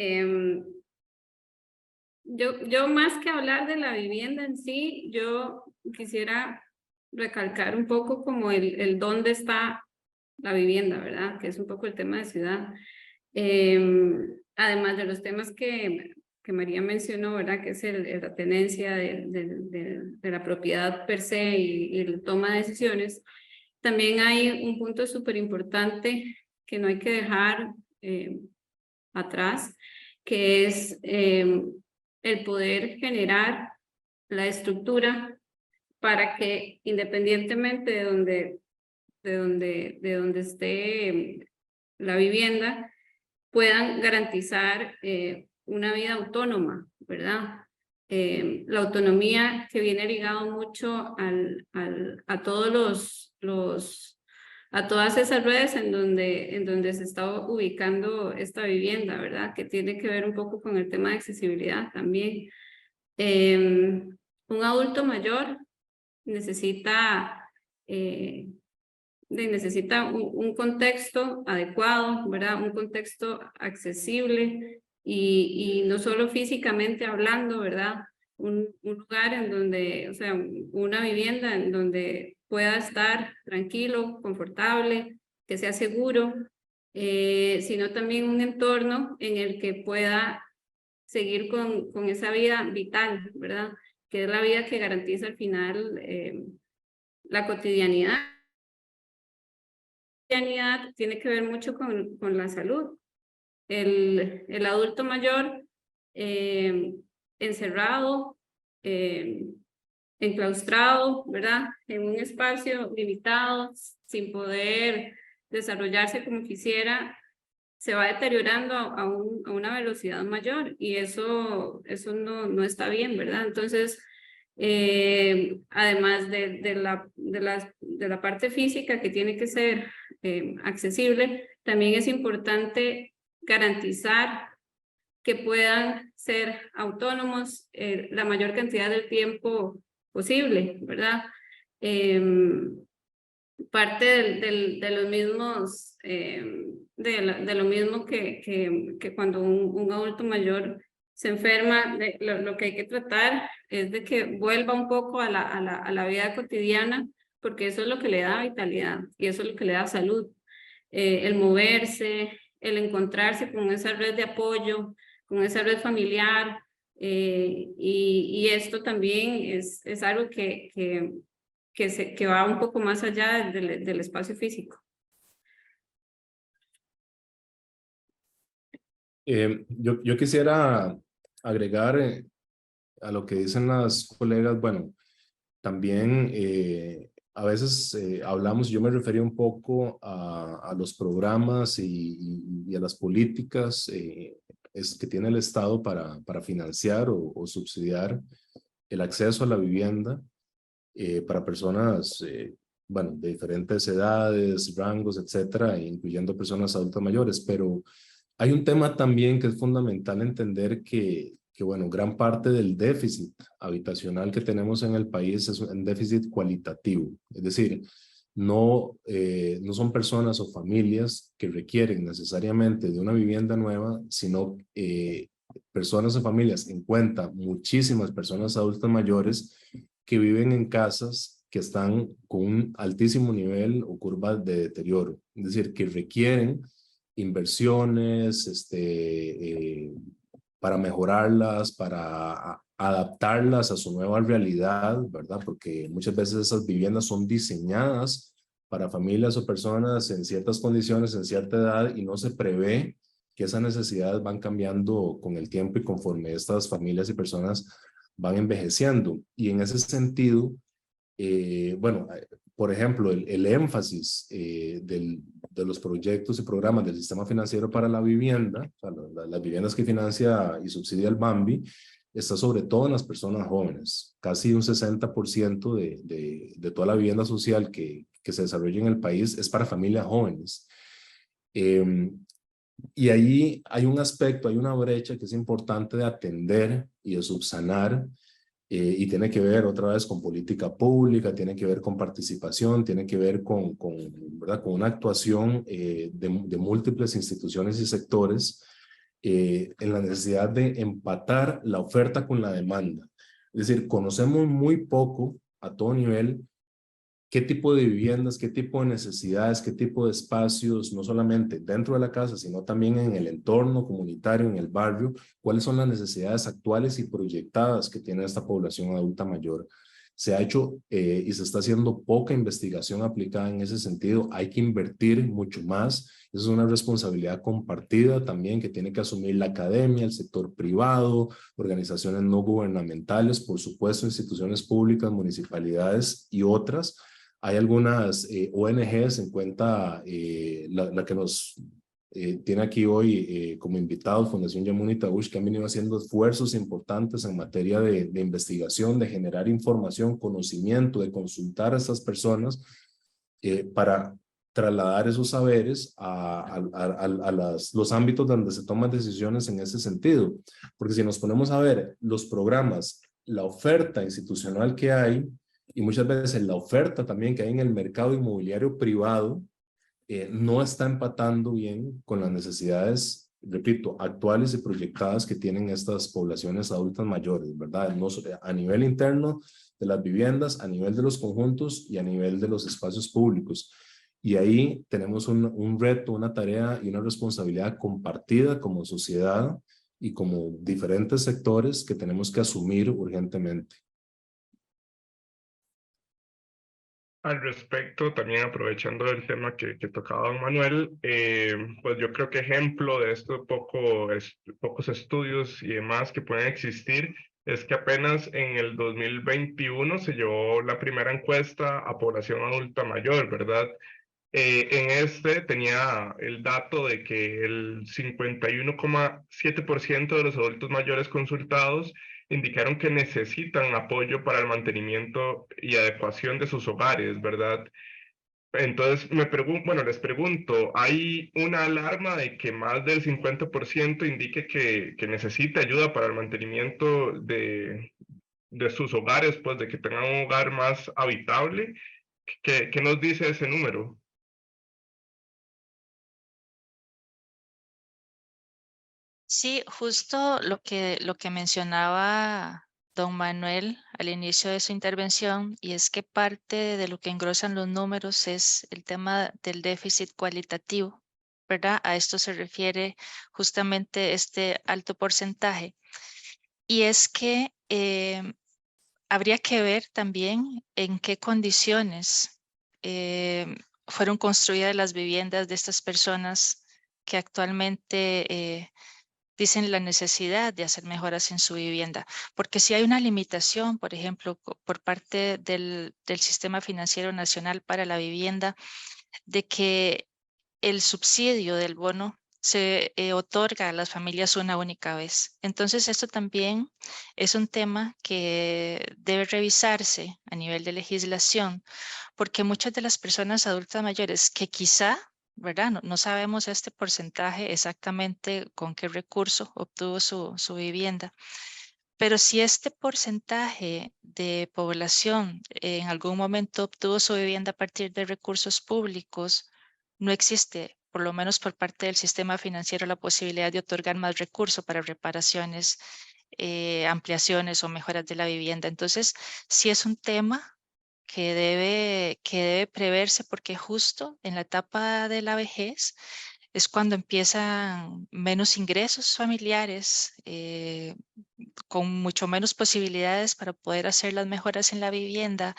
yo más que hablar de la vivienda en sí, yo quisiera recalcar un poco como el dónde está la vivienda, ¿verdad? Que es un poco el tema de ciudad. Además de los temas que María mencionó, ¿verdad? Que es la tenencia de la propiedad per se y la toma de decisiones. También hay un punto súper importante que no hay que dejar atrás, que es el poder generar la estructura para que independientemente de donde esté la vivienda, puedan garantizar una vida autónoma, ¿verdad? La autonomía que viene ligado mucho a todos a todas esas redes en donde se está ubicando esta vivienda, ¿verdad? Que tiene que ver un poco con el tema de accesibilidad también. Un adulto mayor necesita un contexto adecuado, ¿verdad? Un contexto accesible y no solo físicamente hablando, ¿verdad? Un lugar en donde, o sea, una vivienda en donde pueda estar tranquilo, confortable, que sea seguro, sino también un entorno en el que pueda seguir con esa vida vital, ¿verdad? Que es la vida que garantiza al final la cotidianidad cotidianidad tiene que ver mucho con la salud. El adulto mayor encerrado, enclaustrado, ¿verdad? En un espacio limitado, sin poder desarrollarse como quisiera, se va deteriorando a una velocidad mayor y eso no está bien, ¿verdad? Entonces, además de la parte física que tiene que ser accesible, también es importante garantizar que puedan ser autónomos la mayor cantidad del tiempo posible, ¿verdad? Parte de los mismos, de lo mismo que cuando un adulto mayor se enferma, lo que hay que tratar es de que vuelva un poco a la vida cotidiana, porque eso es lo que le da vitalidad y eso es lo que le da salud. El moverse, el encontrarse con esa red de apoyo, con esa red familiar, y esto también es algo que va un poco más allá del espacio físico. Yo quisiera agregar a lo que dicen las colegas, bueno, también a veces hablamos, yo me refería un poco a los programas y a las políticas que tiene el Estado para financiar o subsidiar el acceso a la vivienda para personas, bueno, de diferentes edades, rangos, etcétera, incluyendo personas adultas mayores. Pero hay un tema también que es fundamental entender que bueno, gran parte del déficit habitacional que tenemos en el país es un déficit cualitativo. Es decir, no son personas o familias que requieren necesariamente de una vivienda nueva, sino personas o familias, en cuenta muchísimas personas adultas mayores que viven en casas que están con un altísimo nivel o curva de deterioro. Es decir, que requieren inversiones, para mejorarlas, para adaptarlas a su nueva realidad, ¿verdad? Porque muchas veces esas viviendas son diseñadas para familias o personas en ciertas condiciones, en cierta edad, y no se prevé que esas necesidades van cambiando con el tiempo y conforme estas familias y personas van envejeciendo. Y en ese sentido, bueno, por ejemplo, el énfasis de los proyectos y programas del Sistema Financiero para la Vivienda, o sea, las viviendas que financia y subsidia el BAMBI, está sobre todo en las personas jóvenes. Casi un 60% de toda la vivienda social que se desarrolla en el país es para familias jóvenes. Y ahí hay un aspecto, hay una brecha que es importante de atender y de subsanar, y tiene que ver otra vez con política pública, tiene que ver con participación, tiene que ver ¿verdad? Con una actuación de múltiples instituciones y sectores en la necesidad de empatar la oferta con la demanda. Es decir, conocemos muy poco a todo nivel qué tipo de viviendas, qué tipo de necesidades, qué tipo de espacios, no solamente dentro de la casa, sino también en el entorno comunitario, en el barrio, cuáles son las necesidades actuales y proyectadas que tiene esta población adulta mayor. Se ha hecho y se está haciendo poca investigación aplicada en ese sentido. Hay que invertir mucho más. Esa es una responsabilidad compartida también que tiene que asumir la academia, el sector privado, organizaciones no gubernamentales, por supuesto, instituciones públicas, municipalidades y otras. Hay algunas ONGs, en cuenta la que nos tiene aquí hoy como invitados, Fundación Yamuni Tahush, que han venido haciendo esfuerzos importantes en materia de investigación, de generar información, conocimiento, de consultar a estas personas para trasladar esos saberes a los ámbitos donde se toman decisiones en ese sentido. Porque si nos ponemos a ver los programas, la oferta institucional que hay, y muchas veces la oferta también que hay en el mercado inmobiliario privado no está empatando bien con las necesidades, repito, actuales y proyectadas que tienen estas poblaciones adultas mayores, ¿verdad? No, a nivel interno de las viviendas, a nivel de los conjuntos y a nivel de los espacios públicos. Y ahí tenemos un reto, una tarea y una responsabilidad compartida como sociedad y como diferentes sectores que tenemos que asumir urgentemente. Al respecto, también aprovechando el tema que tocaba don Manuel, pues yo creo que ejemplo de estos pocos estudios y demás que pueden existir es que apenas en el 2021 se llevó la primera encuesta a población adulta mayor, ¿verdad? En este tenía el dato de que el 51,7% de los adultos mayores consultados indicaron que necesitan apoyo para el mantenimiento y adecuación de sus hogares, ¿verdad? Entonces, bueno, les pregunto, ¿hay una alarma de que más del 50% indique que necesita ayuda para el mantenimiento de sus hogares, pues de que tengan un hogar más habitable? ¿Qué nos dice ese número? Sí, justo lo que mencionaba don Manuel al inicio de su intervención, y es que parte de lo que engrosan los números es el tema del déficit cualitativo, ¿verdad? A esto se refiere justamente este alto porcentaje. Y es que habría que ver también en qué condiciones fueron construidas las viviendas de estas personas que actualmente dicen la necesidad de hacer mejoras en su vivienda, porque si hay una limitación, por ejemplo, por parte del Sistema Financiero Nacional para la Vivienda, de que el subsidio del bono se otorga a las familias una única vez. Entonces, esto también es un tema que debe revisarse a nivel de legislación, porque muchas de las personas adultas mayores que quizá, ¿verdad? No sabemos este porcentaje exactamente con qué recurso obtuvo su vivienda, pero si este porcentaje de población en algún momento obtuvo su vivienda a partir de recursos públicos, no existe, por lo menos por parte del sistema financiero, la posibilidad de otorgar más recursos para reparaciones, ampliaciones o mejoras de la vivienda. Entonces, sí es un tema que debe preverse porque justo en la etapa de la vejez es cuando empiezan menos ingresos familiares, con mucho menos posibilidades para poder hacer las mejoras en la vivienda.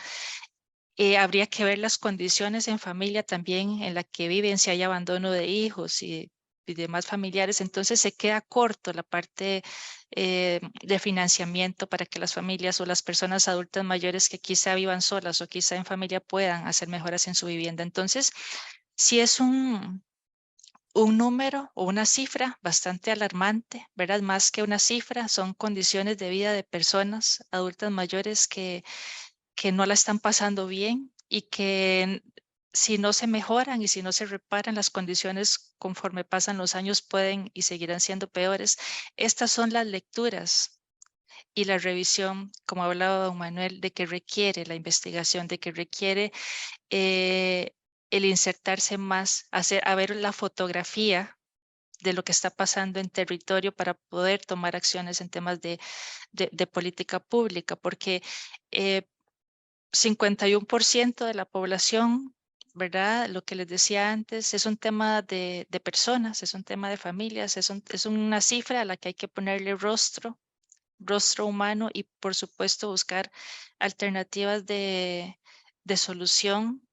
Habría que ver las condiciones en familia también en la que viven, si hay abandono de hijos y demás familiares. Entonces se queda corto la parte de financiamiento para que las familias o las personas adultas mayores que quizá vivan solas o quizá en familia puedan hacer mejoras en su vivienda. Entonces, si es un número o una cifra bastante alarmante, ¿verdad? Más que una cifra, son condiciones de vida de personas adultas mayores que no la están pasando bien y que si no se mejoran y si no se reparan las condiciones conforme pasan los años pueden y seguirán siendo peores. Estas son las lecturas y la revisión, como hablaba don Manuel, de que requiere la investigación, de que requiere el insertarse más, a ver la fotografía de lo que está pasando en territorio para poder tomar acciones en temas de política pública, porque 51% de la población, ¿verdad? Lo que les decía antes, es un tema de personas, es un tema de familias, es una cifra a la que hay que ponerle rostro humano y por supuesto buscar alternativas de solución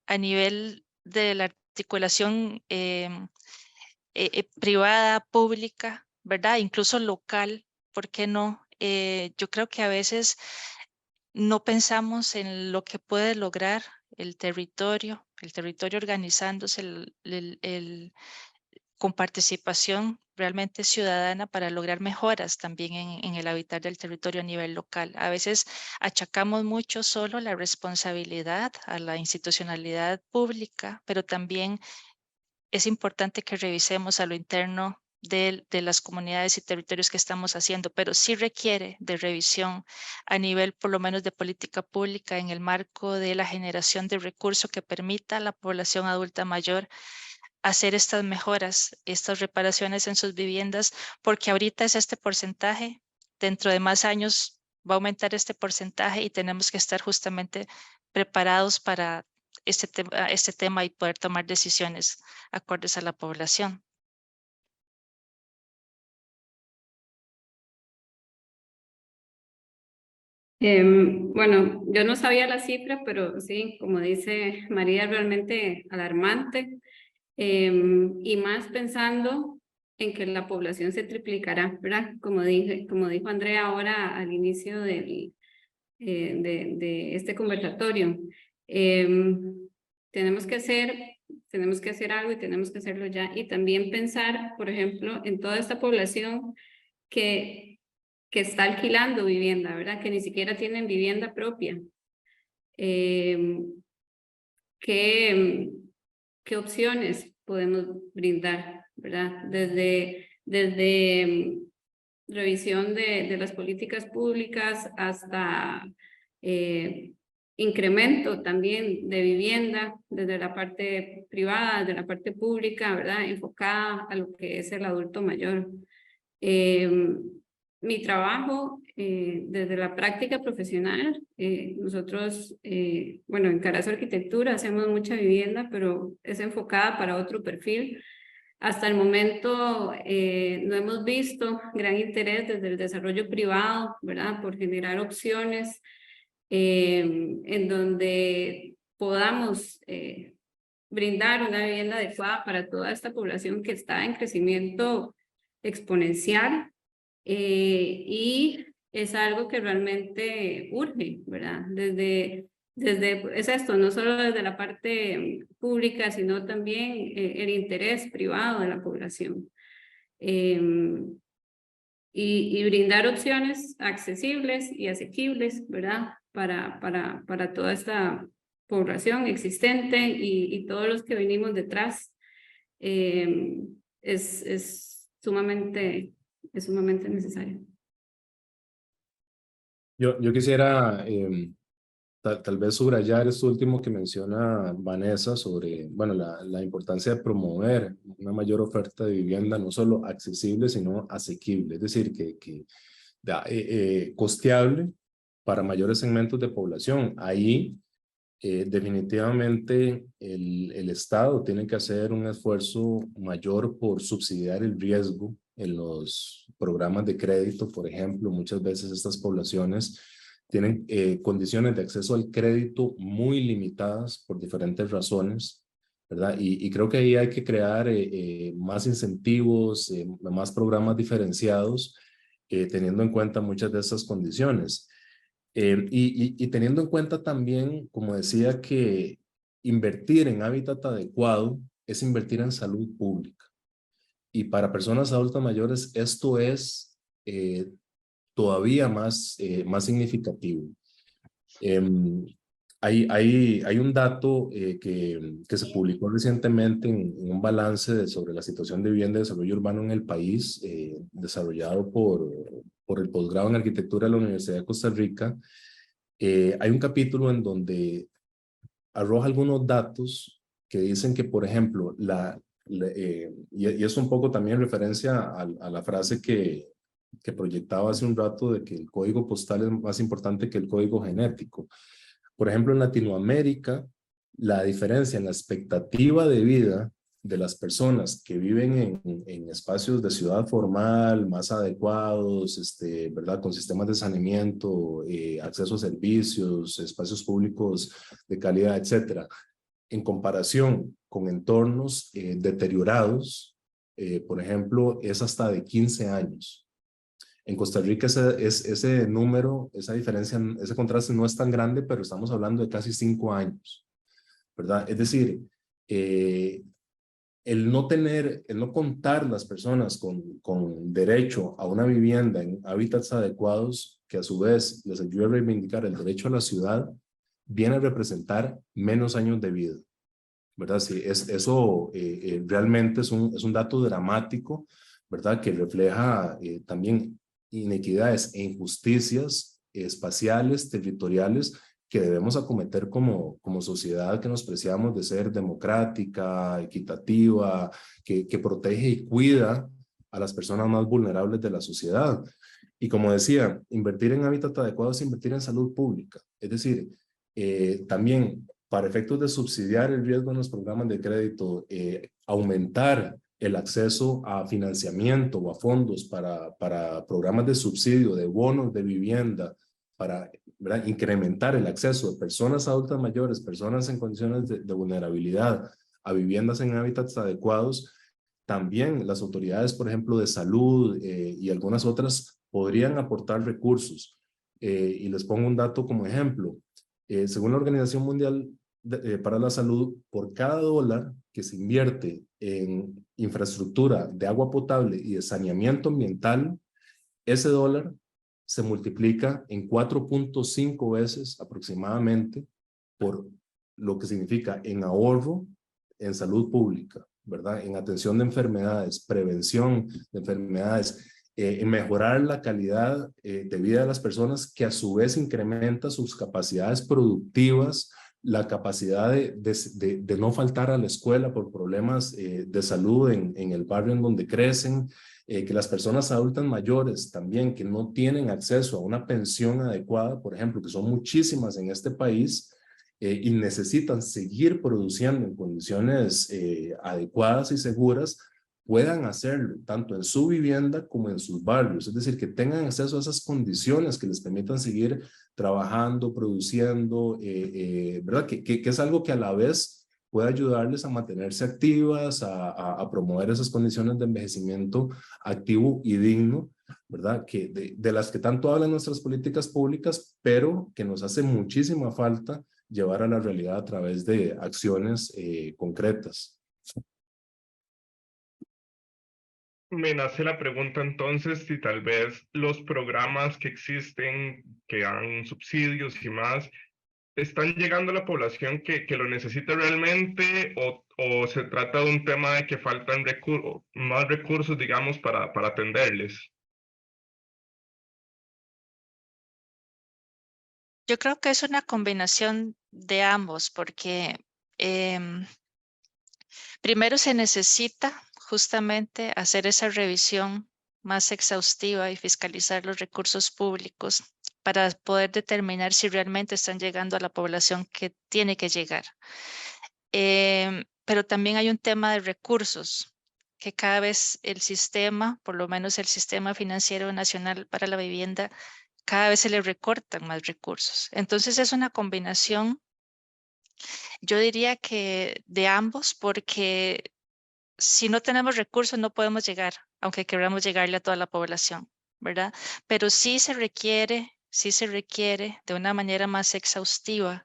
a nivel de la articulación privada, pública, ¿verdad? Incluso local, ¿por qué no? Yo creo que a veces no pensamos en lo que puede lograr el territorio organizándose con participación realmente ciudadana para lograr mejoras también en el habitar del territorio a nivel local. A veces achacamos mucho solo la responsabilidad a la institucionalidad pública, pero también es importante que revisemos a lo interno de las comunidades y territorios que estamos haciendo, pero sí requiere de revisión a nivel por lo menos de política pública en el marco de la generación de recursos que permita a la población adulta mayor hacer estas mejoras, estas reparaciones en sus viviendas, porque ahorita es este porcentaje, dentro de más años va a aumentar este porcentaje y tenemos que estar justamente preparados para este tema y poder tomar decisiones acordes a la población. Bueno, yo no sabía la cifra, pero sí, como dice María, realmente alarmante. Y más pensando en que la población se triplicará, ¿verdad? Como dijo Andrea ahora al inicio de este conversatorio. Tenemos que hacer algo y tenemos que hacerlo ya. Y también pensar, por ejemplo, en toda esta población que está alquilando vivienda, ¿verdad? Que ni siquiera tienen vivienda propia. ¿Qué opciones podemos brindar, ¿verdad? Desde revisión de las políticas públicas hasta incremento también de vivienda desde la parte privada, desde la parte pública, ¿verdad? Enfocada a lo que es el adulto mayor. Mi trabajo desde la práctica profesional, nosotros, bueno, en Carazo Arquitectura hacemos mucha vivienda, pero es enfocada para otro perfil. Hasta el momento no hemos visto gran interés desde el desarrollo privado, ¿verdad? Por generar opciones en donde podamos brindar una vivienda adecuada para toda esta población que está en crecimiento exponencial. Y es algo que realmente urge, ¿verdad? Es esto, no solo desde la parte pública, sino también el interés privado de la población. Y brindar opciones accesibles y asequibles, ¿verdad? Para toda esta población existente y todos los que venimos detrás. Es sumamente necesario. Yo quisiera tal vez subrayar esto último que menciona Vanessa sobre, bueno, la importancia de promover una mayor oferta de vivienda, no solo accesible, sino asequible, es decir, costeable para mayores segmentos de población. Ahí definitivamente el Estado tiene que hacer un esfuerzo mayor por subsidiar el riesgo en los programas de crédito. Por ejemplo, muchas veces estas poblaciones tienen condiciones de acceso al crédito muy limitadas por diferentes razones, ¿verdad? Y creo que ahí hay que crear más incentivos, más programas diferenciados, teniendo en cuenta muchas de estas condiciones. Y teniendo en cuenta también, como decía, que invertir en hábitat adecuado es invertir en salud pública. Y para personas adultas mayores esto es todavía más significativo. Hay un dato que se publicó recientemente en un balance sobre la situación de vivienda y desarrollo urbano en el país, desarrollado por el posgrado en arquitectura de la Universidad de Costa Rica. Hay un capítulo en donde arroja algunos datos que dicen que, por ejemplo, y es un poco también referencia a la frase que proyectaba hace un rato de que el código postal es más importante que el código genético. Por ejemplo, en Latinoamérica, la diferencia en la expectativa de vida de las personas que viven en espacios de ciudad formal, más adecuados, ¿verdad? Con sistemas de saneamiento, acceso a servicios, espacios públicos de calidad, etcétera, en comparación con entornos deteriorados, por ejemplo, es hasta de 15 años. En Costa Rica ese número, esa diferencia, ese contraste no es tan grande, pero estamos hablando de casi 5 años, ¿verdad? Es decir, el no contar las personas con derecho a una vivienda en hábitats adecuados, que a su vez les ayude a reivindicar el derecho a la ciudad, viene a representar menos años de vida, ¿verdad? Sí, eso realmente es un dato dramático, ¿verdad? Que refleja también inequidades e injusticias espaciales, territoriales, que debemos acometer como sociedad que nos preciamos de ser democrática, equitativa, que protege y cuida a las personas más vulnerables de la sociedad. Y como decía, invertir en hábitat adecuado es invertir en salud pública. Es decir, también para efectos de subsidiar el riesgo en los programas de crédito, aumentar el acceso a financiamiento o a fondos para programas de subsidio, de bonos de vivienda para, ¿verdad?, incrementar el acceso de personas adultas mayores, personas en condiciones de vulnerabilidad a viviendas en hábitats adecuados, también las autoridades, por ejemplo, de salud y algunas otras podrían aportar recursos. Y les pongo un dato como ejemplo. Según la Organización Mundial para la Salud, por cada dólar que se invierte en infraestructura de agua potable y de saneamiento ambiental, ese dólar se multiplica en 4.5 veces aproximadamente por lo que significa en ahorro en salud pública, ¿verdad? En atención de enfermedades, prevención de enfermedades, en mejorar la calidad de vida de las personas, que a su vez incrementa sus capacidades productivas, la capacidad de no faltar a la escuela por problemas de salud en el barrio en donde crecen, que las personas adultas mayores también que no tienen acceso a una pensión adecuada, por ejemplo, que son muchísimas en este país, y necesitan seguir produciendo en condiciones adecuadas y seguras, puedan hacerlo tanto en su vivienda como en sus barrios. Es decir, que tengan acceso a esas condiciones que les permitan seguir trabajando, produciendo, ¿verdad? Que es algo que a la vez puede ayudarles a mantenerse activas, a promover esas condiciones de envejecimiento activo y digno, ¿verdad? Que de las que tanto hablan nuestras políticas públicas, pero que nos hace muchísima falta llevar a la realidad a través de acciones concretas. Me nace la pregunta entonces si tal vez los programas que existen, que dan subsidios y más, ¿están llegando a la población que lo necesita realmente o se trata de un tema de que faltan más recursos, digamos, para atenderles? Yo creo que es una combinación de ambos, porque primero se necesita justamente hacer esa revisión más exhaustiva y fiscalizar los recursos públicos para poder determinar si realmente están llegando a la población que tiene que llegar. Pero también hay un tema de recursos, que cada vez el sistema, por lo menos el Sistema Financiero Nacional para la Vivienda, cada vez se le recortan más recursos. Entonces es una combinación, yo diría que de ambos, porque si no tenemos recursos no podemos llegar, aunque queramos llegarle a toda la población, ¿verdad? Pero sí se requiere de una manera más exhaustiva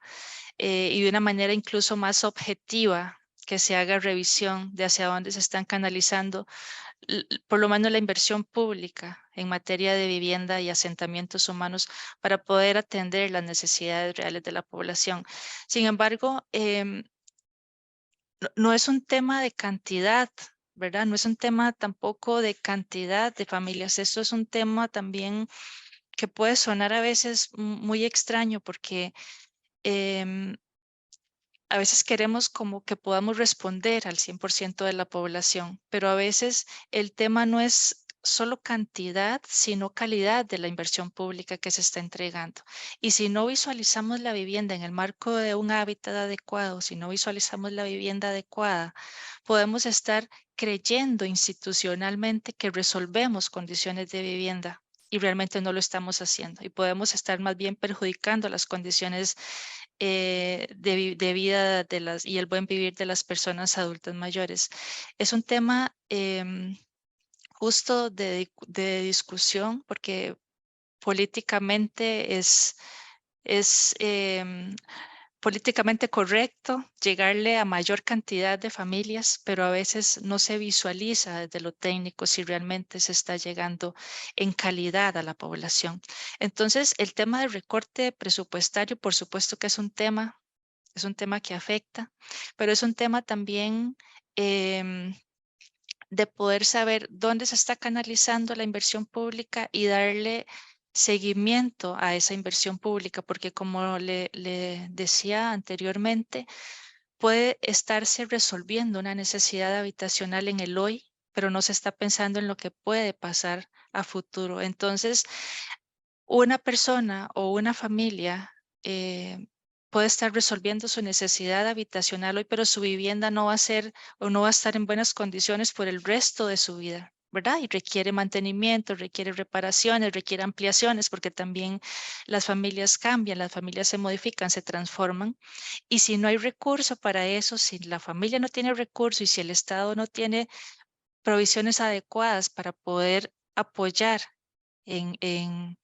y de una manera incluso más objetiva, que se haga revisión de hacia dónde se están canalizando por lo menos la inversión pública en materia de vivienda y asentamientos humanos para poder atender las necesidades reales de la población. Sin embargo, no es un tema de cantidad, ¿verdad? No es un tema tampoco de cantidad de familias. Esto es un tema también que puede sonar a veces muy extraño, porque a veces queremos como que podamos responder al 100% de la población, pero a veces el tema no es solo cantidad, sino calidad de la inversión pública que se está entregando. Y si no visualizamos la vivienda en el marco de un hábitat adecuado, si no visualizamos la vivienda adecuada, podemos estar creyendo institucionalmente que resolvemos condiciones de vivienda y realmente no lo estamos haciendo. Y podemos estar más bien perjudicando las condiciones de vida y el buen vivir de las personas adultas mayores. Es un tema justo de discusión, porque políticamente es políticamente correcto llegarle a mayor cantidad de familias, pero a veces no se visualiza desde lo técnico si realmente se está llegando en calidad a la población. Entonces, el tema del recorte presupuestario, por supuesto que es un tema que afecta, pero es un tema también de poder saber dónde se está canalizando la inversión pública y darle seguimiento a esa inversión pública, porque como le decía anteriormente, puede estarse resolviendo una necesidad habitacional en el hoy, pero no se está pensando en lo que puede pasar a futuro. Entonces, una persona o una familia puede estar resolviendo su necesidad habitacional hoy, pero su vivienda no va a ser o no va a estar en buenas condiciones por el resto de su vida, ¿verdad? Y requiere mantenimiento, requiere reparaciones, requiere ampliaciones, porque también las familias cambian, las familias se modifican, se transforman. Y si no hay recurso para eso, si la familia no tiene recurso y si el Estado no tiene provisiones adecuadas para poder apoyar en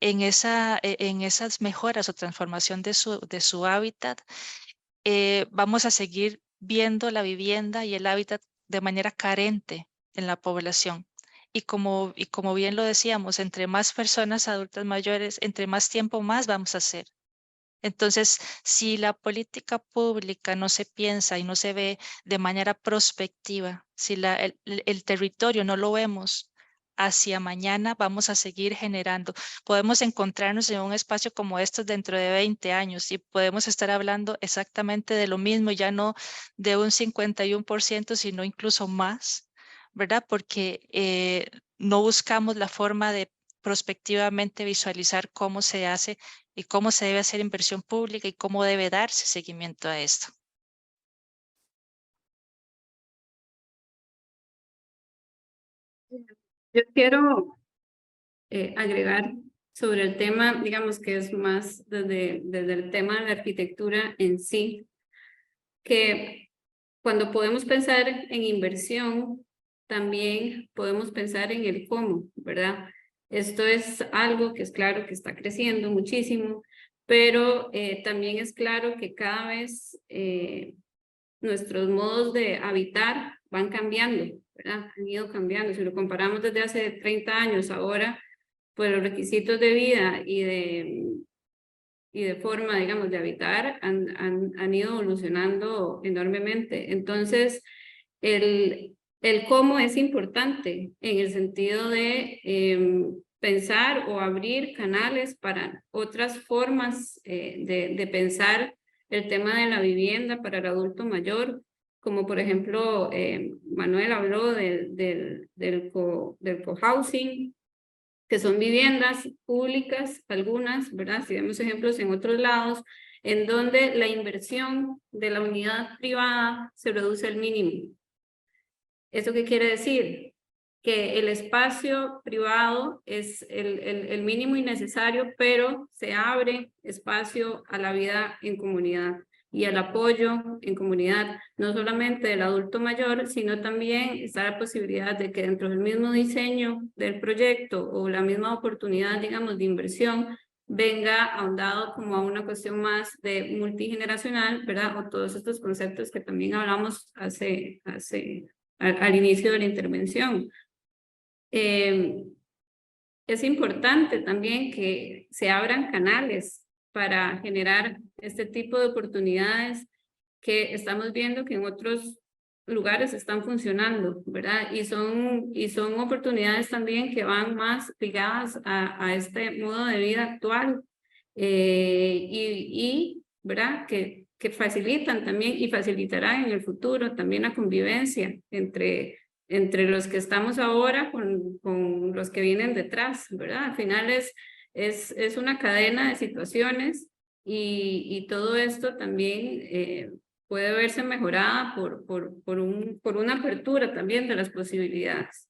esas mejoras o transformación de su hábitat, vamos a seguir viendo la vivienda y el hábitat de manera carente en la población. Y como bien lo decíamos, entre más personas adultas mayores, entre más tiempo más vamos a hacer. Entonces, si la política pública no se piensa y no se ve de manera prospectiva, si el territorio no lo vemos hacia mañana, vamos a seguir generando. Podemos encontrarnos en un espacio como estos dentro de 20 años y podemos estar hablando exactamente de lo mismo, ya no de un 51%, sino incluso más, ¿verdad? Porque no buscamos la forma de prospectivamente visualizar cómo se hace y cómo se debe hacer inversión pública y cómo debe darse seguimiento a esto. Yo quiero agregar sobre el tema, digamos que es más desde el tema de la arquitectura en sí, que cuando podemos pensar en inversión, también podemos pensar en el cómo, ¿verdad? Esto es algo que es claro que está creciendo muchísimo, pero también es claro que cada vez nuestros modos de habitar van cambiando, ¿verdad? Han ido cambiando. Si lo comparamos desde hace 30 años, ahora, pues los requisitos de vida y de forma, digamos, de habitar han ido evolucionando enormemente. Entonces, el cómo es importante en el sentido de pensar o abrir canales para otras formas de pensar el tema de la vivienda para el adulto mayor, como por ejemplo, Manuel habló del cohousing, que son viviendas públicas, algunas, ¿verdad? Si vemos ejemplos en otros lados, en donde la inversión de la unidad privada se reduce al mínimo. ¿Eso qué quiere decir? Que el espacio privado es el mínimo y necesario, pero se abre espacio a la vida en comunidad y al apoyo en comunidad, no solamente del adulto mayor, sino también está la posibilidad de que dentro del mismo diseño del proyecto o la misma oportunidad, digamos, de inversión, venga ahondado como a una cuestión más de multigeneracional, ¿verdad? O todos estos conceptos que también hablamos al inicio de la intervención. Es importante también que se abran canales para generar este tipo de oportunidades que estamos viendo que en otros lugares están funcionando, ¿verdad? Y son oportunidades también que van más ligadas a este modo de vida actual ¿verdad? Que facilitan también y facilitarán en el futuro también la convivencia entre los que estamos ahora con los que vienen detrás, ¿verdad? Al final es una cadena de situaciones y todo esto también puede verse mejorada por una apertura también de las posibilidades.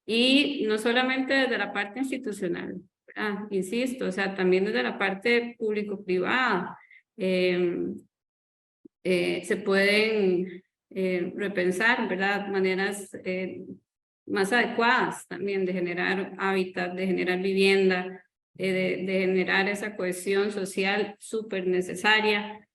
Y no solamente desde la parte institucional, ¿verdad? Insisto, o sea, también desde la parte público-privada. Se pueden repensar, ¿verdad? Maneras más adecuadas también de generar hábitat, de generar vivienda, de generar esa cohesión social súper necesaria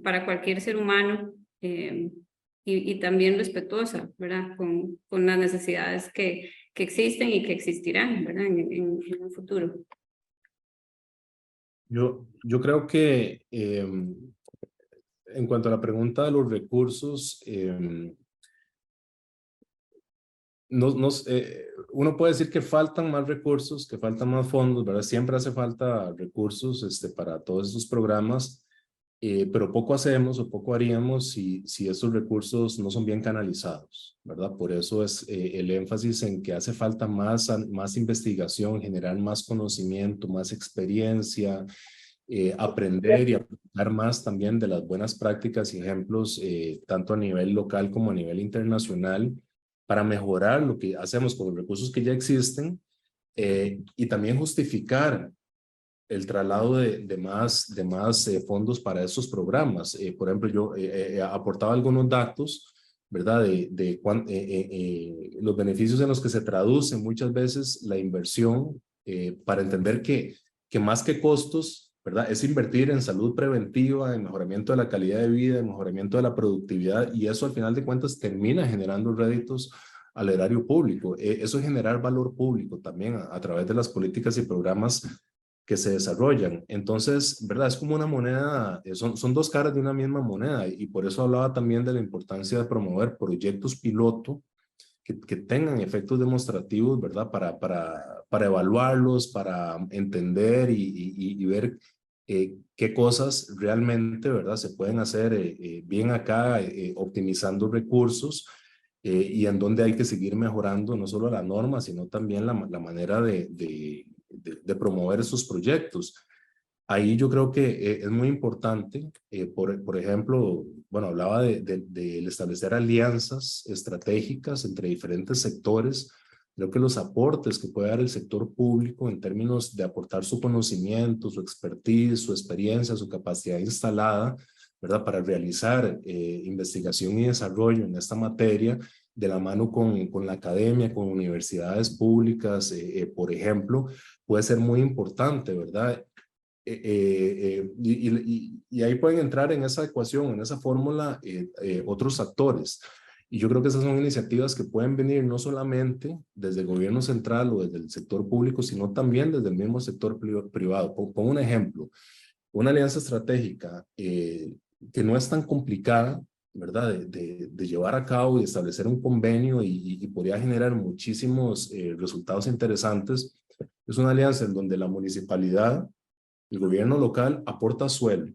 para cualquier ser humano y también respetuosa, ¿verdad? Con las necesidades que existen y que existirán, ¿verdad? En un futuro. Yo creo que en cuanto a la pregunta de los recursos, uno puede decir que faltan más recursos, que faltan más fondos, ¿verdad? Siempre hace falta recursos para todos estos programas, pero poco hacemos o poco haríamos si estos recursos no son bien canalizados, ¿verdad? Por eso es el énfasis en que hace falta más investigación, generar más conocimiento, más experiencia, aprender y aplicar más también de las buenas prácticas y ejemplos, tanto a nivel local como a nivel internacional, para mejorar lo que hacemos con los recursos que ya existen y también justificar el traslado de más fondos para estos programas. Por ejemplo, yo aportaba algunos datos, ¿verdad? Los beneficios en los que se traduce muchas veces la inversión para entender que más que costos, ¿verdad? Es invertir en salud preventiva, en mejoramiento de la calidad de vida, en mejoramiento de la productividad, y eso al final de cuentas termina generando réditos al erario público. Eso es generar valor público también a través de las políticas y programas que se desarrollan. Entonces, ¿verdad? Es como una moneda, son dos caras de una misma moneda, y por eso hablaba también de la importancia de promover proyectos piloto que tengan efectos demostrativos, ¿verdad? Para evaluarlos, para entender y ver qué cosas realmente, ¿verdad? Se pueden hacer bien acá, optimizando recursos, y en donde hay que seguir mejorando no solo la norma, sino también la manera de promover esos proyectos. Ahí yo creo que es muy importante, por ejemplo, bueno, hablaba de establecer alianzas estratégicas entre diferentes sectores. Creo que los aportes que puede dar el sector público en términos de aportar su conocimiento, su expertise, su experiencia, su capacidad instalada, ¿verdad? Para realizar investigación y desarrollo en esta materia, de la mano con la academia, con universidades públicas, por ejemplo, puede ser muy importante, ¿verdad? Y ahí pueden entrar en esa ecuación, en esa fórmula, otros actores. Y yo creo que esas son iniciativas que pueden venir no solamente desde el gobierno central o desde el sector público, sino también desde el mismo sector privado. Pongo un ejemplo, una alianza estratégica que no es tan complicada, ¿verdad? De llevar a cabo y establecer un convenio y podría generar muchísimos resultados interesantes. Es una alianza en donde la municipalidad, el gobierno local aporta suelo,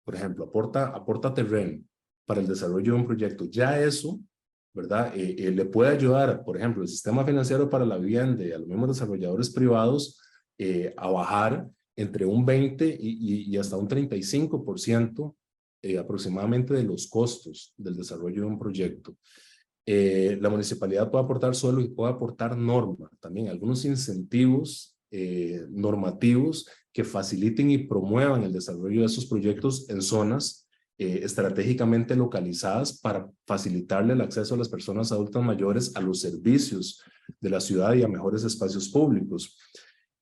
por ejemplo, aporta terreno para el desarrollo de un proyecto. Ya eso, ¿verdad? Le puede ayudar, por ejemplo, el sistema financiero para la vivienda y a los mismos desarrolladores privados a bajar entre un 20 y hasta un 35% aproximadamente de los costos del desarrollo de un proyecto. La municipalidad puede aportar suelo y puede aportar norma, también algunos incentivos normativos que faciliten y promuevan el desarrollo de esos proyectos en zonas estratégicamente localizadas para facilitarle el acceso a las personas adultas mayores a los servicios de la ciudad y a mejores espacios públicos.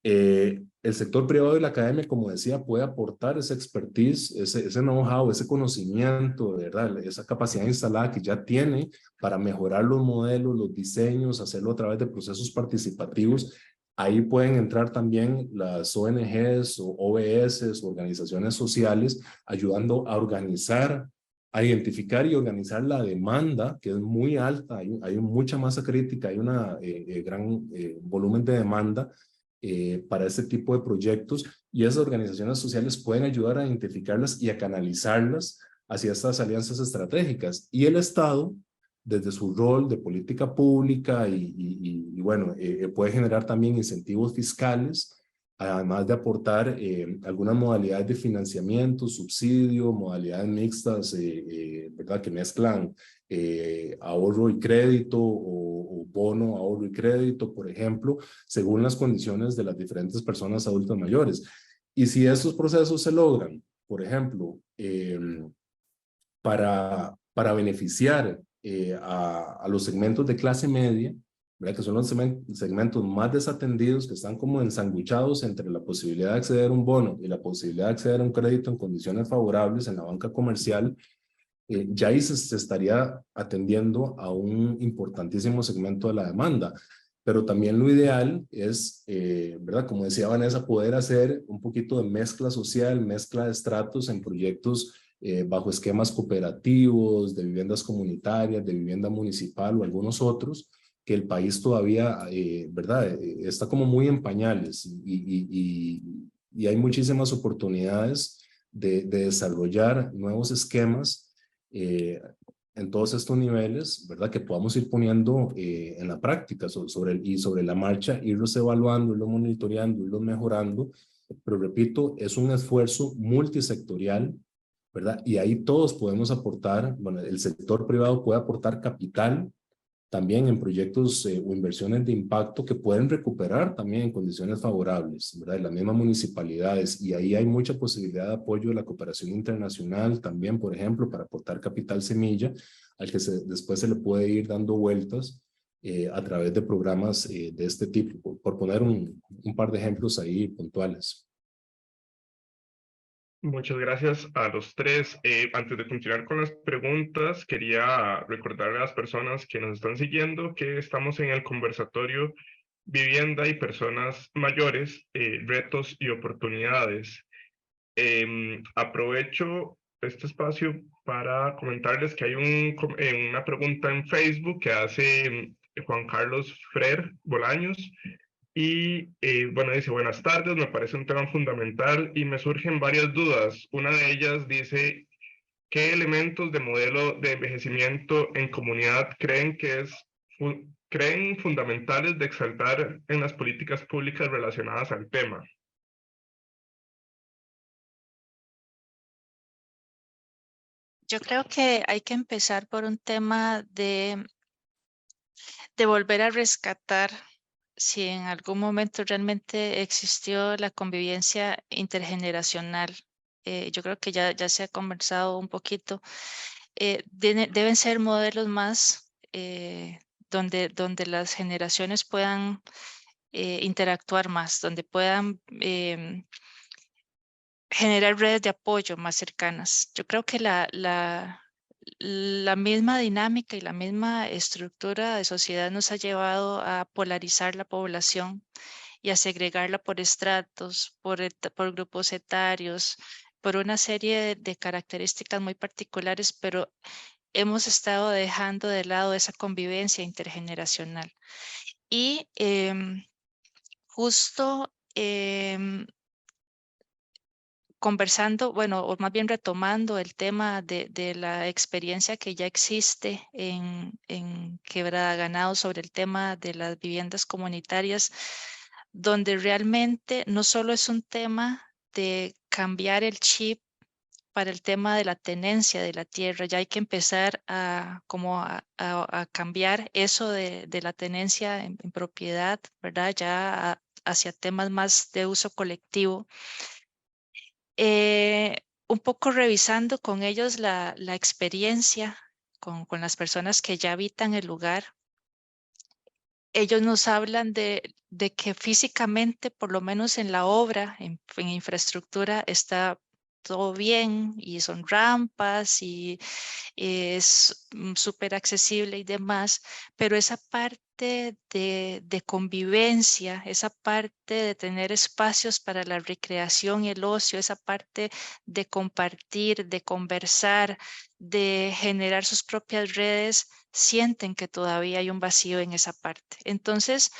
El sector privado y la academia, como decía, puede aportar esa expertise, ese know-how, ese conocimiento, ¿verdad? Esa capacidad instalada que ya tiene para mejorar los modelos, los diseños, hacerlo a través de procesos participativos. Ahí pueden entrar también las ONGs o OBS, organizaciones sociales, ayudando a organizar, a identificar y organizar la demanda, que es muy alta, hay mucha masa crítica, hay un gran volumen de demanda para este tipo de proyectos, y esas organizaciones sociales pueden ayudar a identificarlas y a canalizarlas hacia estas alianzas estratégicas. Y el Estado, desde su rol de política pública y bueno, puede generar también incentivos fiscales, además de aportar algunas modalidades de financiamiento, subsidio, modalidades mixtas, ¿verdad? Que mezclan ahorro y crédito o bono, ahorro y crédito, por ejemplo, según las condiciones de las diferentes personas adultas mayores. Y si estos procesos se logran, por ejemplo, para beneficiar a los segmentos de clase media, ¿verdad? Que son los segmentos más desatendidos, que están como ensanguchados entre la posibilidad de acceder a un bono y la posibilidad de acceder a un crédito en condiciones favorables en la banca comercial, ya ahí se estaría atendiendo a un importantísimo segmento de la demanda. Pero también lo ideal es, ¿verdad? Como decía Vanessa, poder hacer un poquito de mezcla social, mezcla de estratos en proyectos bajo esquemas cooperativos, de viviendas comunitarias, de vivienda municipal o algunos otros, que el país todavía, ¿verdad? Está como muy en pañales y hay muchísimas oportunidades de desarrollar nuevos esquemas en todos estos niveles, ¿verdad? Que podamos ir poniendo en la práctica sobre la marcha, irlos evaluando, irlos monitoreando, irlos mejorando. Pero repito, es un esfuerzo multisectorial, ¿verdad? Y ahí todos podemos aportar, bueno, el sector privado puede aportar capital también en proyectos o inversiones de impacto que pueden recuperar también en condiciones favorables, ¿verdad? De las mismas municipalidades, y ahí hay mucha posibilidad de apoyo de la cooperación internacional también, por ejemplo, para aportar capital semilla, al que después se le puede ir dando vueltas a través de programas de este tipo, por poner un par de ejemplos ahí puntuales. Muchas gracias a los tres. Antes de continuar con las preguntas, quería recordarle a las personas que nos están siguiendo que estamos en el conversatorio Vivienda y Personas Mayores, retos y oportunidades. Aprovecho este espacio para comentarles que hay una pregunta en Facebook que hace Juan Carlos Frer Bolaños. Y bueno, dice, buenas tardes, me parece un tema fundamental y me surgen varias dudas. Una de ellas dice, ¿qué elementos de modelo de envejecimiento en comunidad creen fundamentales de exaltar en las políticas públicas relacionadas al tema? Yo creo que hay que empezar por un tema de volver a rescatar si en algún momento realmente existió la convivencia intergeneracional. Yo creo que ya se ha conversado un poquito. Deben ser modelos más donde las generaciones puedan interactuar más, donde puedan generar redes de apoyo más cercanas. Yo creo que la misma dinámica y la misma estructura de sociedad nos ha llevado a polarizar la población y a segregarla por estratos, por grupos etarios, por una serie de características muy particulares, pero hemos estado dejando de lado esa convivencia intergeneracional. Y justo conversando, bueno, o más bien retomando el tema de la experiencia que ya existe en Quebrada Ganado sobre el tema de las viviendas comunitarias, donde realmente no solo es un tema de cambiar el chip para el tema de la tenencia de la tierra, ya hay que empezar a cambiar eso de la tenencia en propiedad, ¿verdad? Ya hacia temas más de uso colectivo. Un poco revisando con ellos la experiencia con las personas que ya habitan el lugar. Ellos nos hablan de que físicamente, por lo menos en la obra, en infraestructura, está todo bien y son rampas y es súper accesible y demás, pero esa parte de convivencia, esa parte de tener espacios para la recreación y el ocio, esa parte de compartir, de conversar, de generar sus propias redes, sienten que todavía hay un vacío en esa parte. Entonces,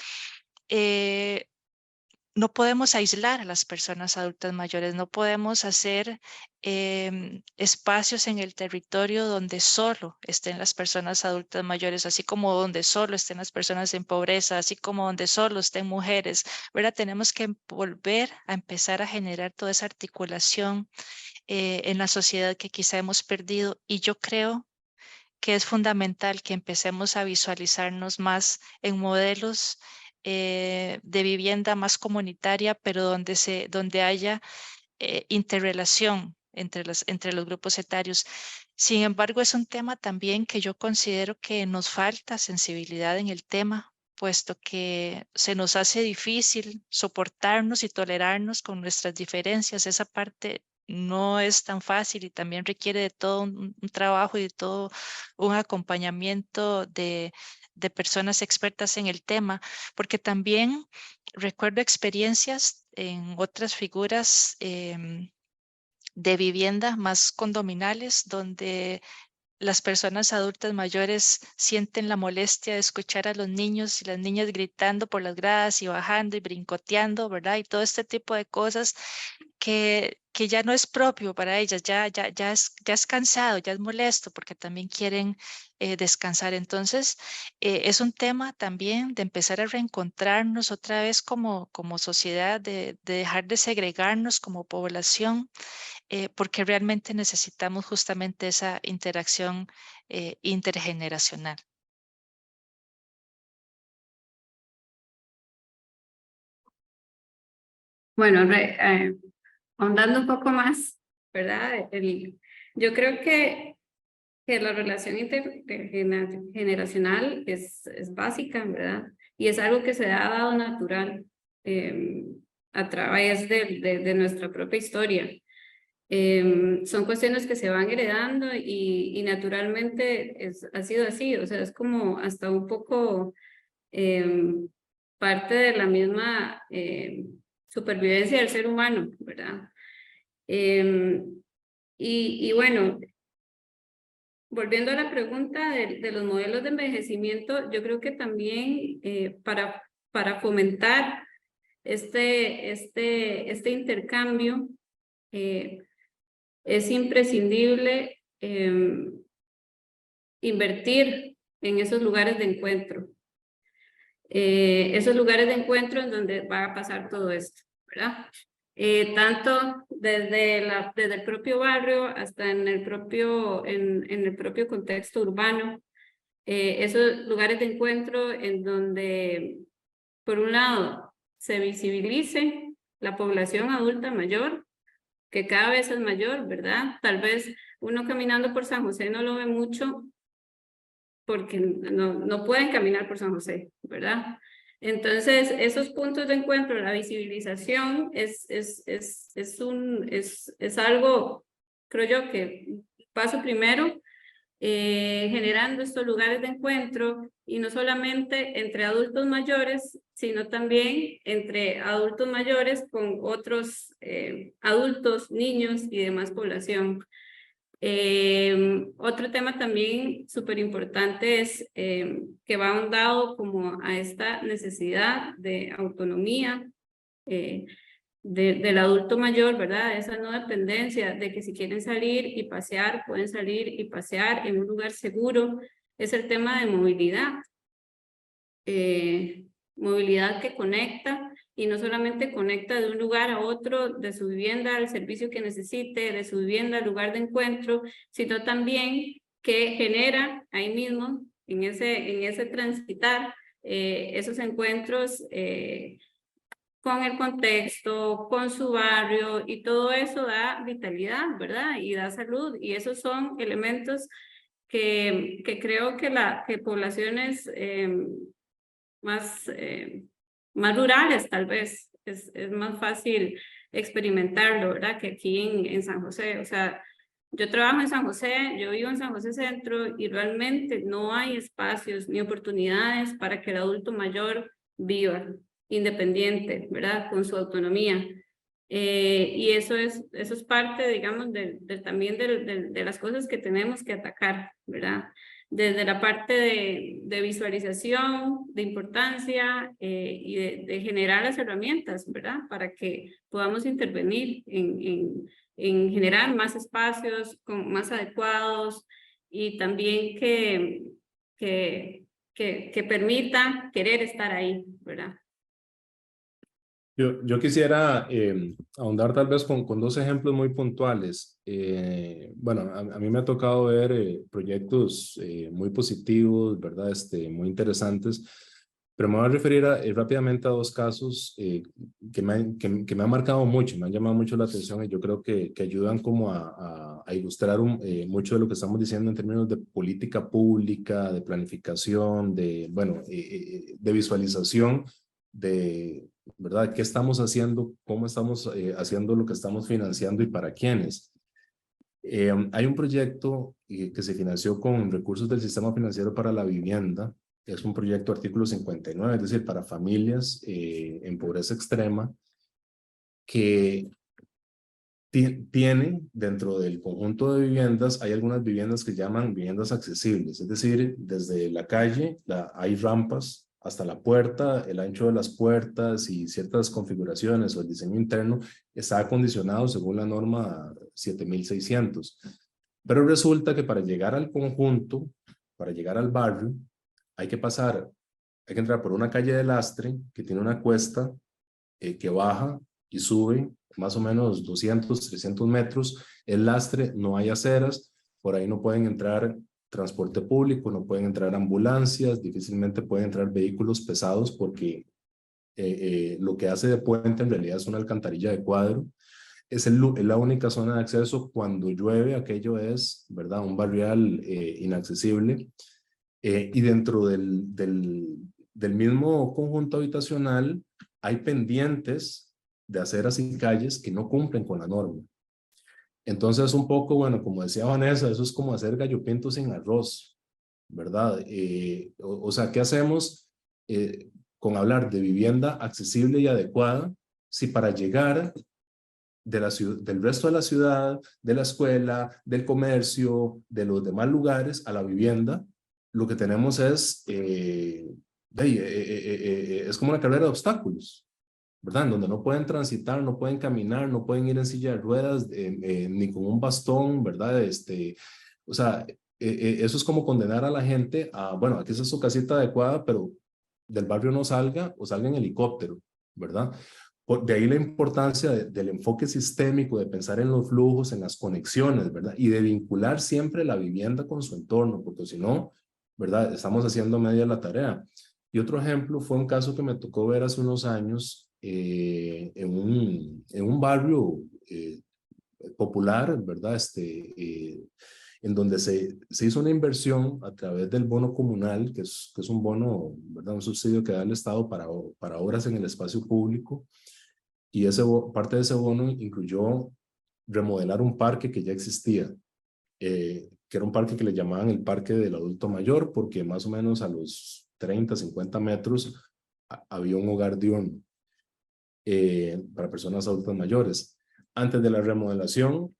no podemos aislar a las personas adultas mayores, no podemos hacer espacios en el territorio donde solo estén las personas adultas mayores, así como donde solo estén las personas en pobreza, así como donde solo estén mujeres, ¿verdad? Tenemos que volver a empezar a generar toda esa articulación en la sociedad que quizá hemos perdido, y yo creo que es fundamental que empecemos a visualizarnos más en modelos de vivienda más comunitaria, pero donde haya interrelación entre los grupos etarios. Sin embargo, es un tema también que yo considero que nos falta sensibilidad en el tema, puesto que se nos hace difícil soportarnos y tolerarnos con nuestras diferencias. Esa parte no es tan fácil y también requiere de todo un trabajo y de todo un acompañamiento de personas expertas en el tema, porque también recuerdo experiencias en otras figuras de vivienda más condominales, donde las personas adultas mayores sienten la molestia de escuchar a los niños y las niñas gritando por las gradas y bajando y brincoteando, ¿verdad? Y todo este tipo de cosas que ya no es propio para ellas, ya es cansado, ya es molesto, porque también quieren descansar. Entonces, es un tema también de empezar a reencontrarnos otra vez como sociedad, de dejar de segregarnos como población, porque realmente necesitamos justamente esa interacción intergeneracional. Bueno, ahondando un poco más, ¿verdad? Yo creo que la relación intergeneracional es básica, ¿verdad? Y es algo que se ha dado natural a través de nuestra propia historia. Son cuestiones que se van heredando y naturalmente ha sido así, o sea, es como hasta un poco parte de la misma supervivencia del ser humano, ¿verdad? Y bueno, volviendo a la pregunta de los modelos de envejecimiento, yo creo que también para fomentar este intercambio, es imprescindible invertir en esos lugares de encuentro. Esos lugares de encuentro en donde va a pasar todo esto, ¿verdad? Tanto desde el propio barrio hasta en el propio contexto urbano, esos lugares de encuentro en donde, por un lado, se visibilice la población adulta mayor, que cada vez es mayor, ¿verdad? Tal vez uno caminando por San José no lo ve mucho porque no pueden caminar por San José, ¿verdad? Entonces, esos puntos de encuentro, la visibilización es algo, creo yo, que paso primero, generando estos lugares de encuentro y no solamente entre adultos mayores, sino también entre adultos mayores con otros adultos, niños y demás población. Otro tema también súper importante es que va ahondado como a esta necesidad de autonomía del adulto mayor, ¿verdad? Esa no dependencia de que si quieren salir y pasear, pueden salir y pasear en un lugar seguro. Es el tema de movilidad. Movilidad que conecta y no solamente conecta de un lugar a otro, de su vivienda al servicio que necesite, de su vivienda al lugar de encuentro, sino también que genera ahí mismo, en ese transitar, esos encuentros con el contexto, con su barrio, y todo eso da vitalidad, ¿verdad? Y da salud, y esos son elementos que creo que poblaciones más rurales tal vez es más fácil experimentarlo, ¿verdad? Que aquí en San José. O sea, yo trabajo en San José, yo vivo en San José Centro y realmente no hay espacios ni oportunidades para que el adulto mayor viva independiente, ¿verdad? Con su autonomía. Y eso es parte, digamos, también de las cosas que tenemos que atacar, ¿verdad? Desde la parte de visualización, de importancia y de generar las herramientas, ¿verdad? Para que podamos intervenir en generar más espacios más adecuados y también que permita querer estar ahí, ¿verdad? Yo quisiera ahondar tal vez con dos ejemplos muy puntuales. Bueno, a mí me ha tocado ver proyectos muy positivos, ¿verdad? Muy interesantes, pero me voy a referir rápidamente a dos casos que me han marcado mucho, me han llamado mucho la atención y yo creo que ayudan como a ilustrar mucho de lo que estamos diciendo en términos de política pública, de planificación, de visualización, ¿verdad? ¿Qué estamos haciendo? ¿Cómo estamos haciendo lo que estamos financiando y para quiénes? Hay un proyecto que se financió con recursos del Sistema Financiero para la Vivienda. Es un proyecto artículo 59, es decir, para familias en pobreza extrema, que tiene dentro del conjunto de viviendas, hay algunas viviendas que llaman viviendas accesibles, es decir, desde la calle hay rampas hasta la puerta, el ancho de las puertas y ciertas configuraciones o el diseño interno está acondicionado según la norma 7600. Pero resulta que para llegar al conjunto, para llegar al barrio, hay que entrar por una calle de lastre que tiene una cuesta que baja y sube más o menos 200, 300 metros. El lastre, no hay aceras, por ahí no pueden entrar transporte público, no pueden entrar ambulancias, difícilmente pueden entrar vehículos pesados porque lo que hace de puente en realidad es una alcantarilla de cuadro. Es la única zona de acceso. Cuando llueve, aquello es, ¿verdad?, un barrial inaccesible. Y dentro del mismo conjunto habitacional hay pendientes de aceras y calles que no cumplen con la norma. Entonces, un poco, bueno, como decía Vanessa, eso es como hacer gallo pinto sin arroz, ¿verdad? O sea, ¿qué hacemos con hablar de vivienda accesible y adecuada si para llegar del resto de la ciudad, de la escuela, del comercio, de los demás lugares a la vivienda, lo que tenemos es como una carrera de obstáculos, ¿verdad? En donde no pueden transitar, no pueden caminar, no pueden ir en silla de ruedas, ni con un bastón, ¿verdad? O sea, eso es como condenar a la gente a, bueno, aquí es su casita adecuada, pero del barrio no salga o salga en helicóptero, ¿verdad? De ahí la importancia del enfoque sistémico, de pensar en los flujos, en las conexiones, ¿verdad? Y de vincular siempre la vivienda con su entorno, porque si no, ¿verdad? Estamos haciendo media la tarea. Y otro ejemplo fue un caso que me tocó ver hace unos años en un barrio popular, ¿verdad? En donde se hizo una inversión a través del bono comunal, que es un bono, ¿verdad?, un subsidio que da el Estado para obras en el espacio público. Y parte de ese bono incluyó remodelar un parque que ya existía, que era un parque que le llamaban el Parque del Adulto Mayor, porque más o menos a los 30, 50 metros había un hogar diurno para personas adultas mayores. Antes de la remodelación,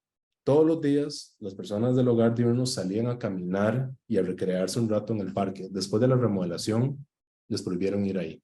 todos los días las personas del hogar diurno salían a caminar y a recrearse un rato en el parque. Después de la remodelación, les prohibieron ir ahí.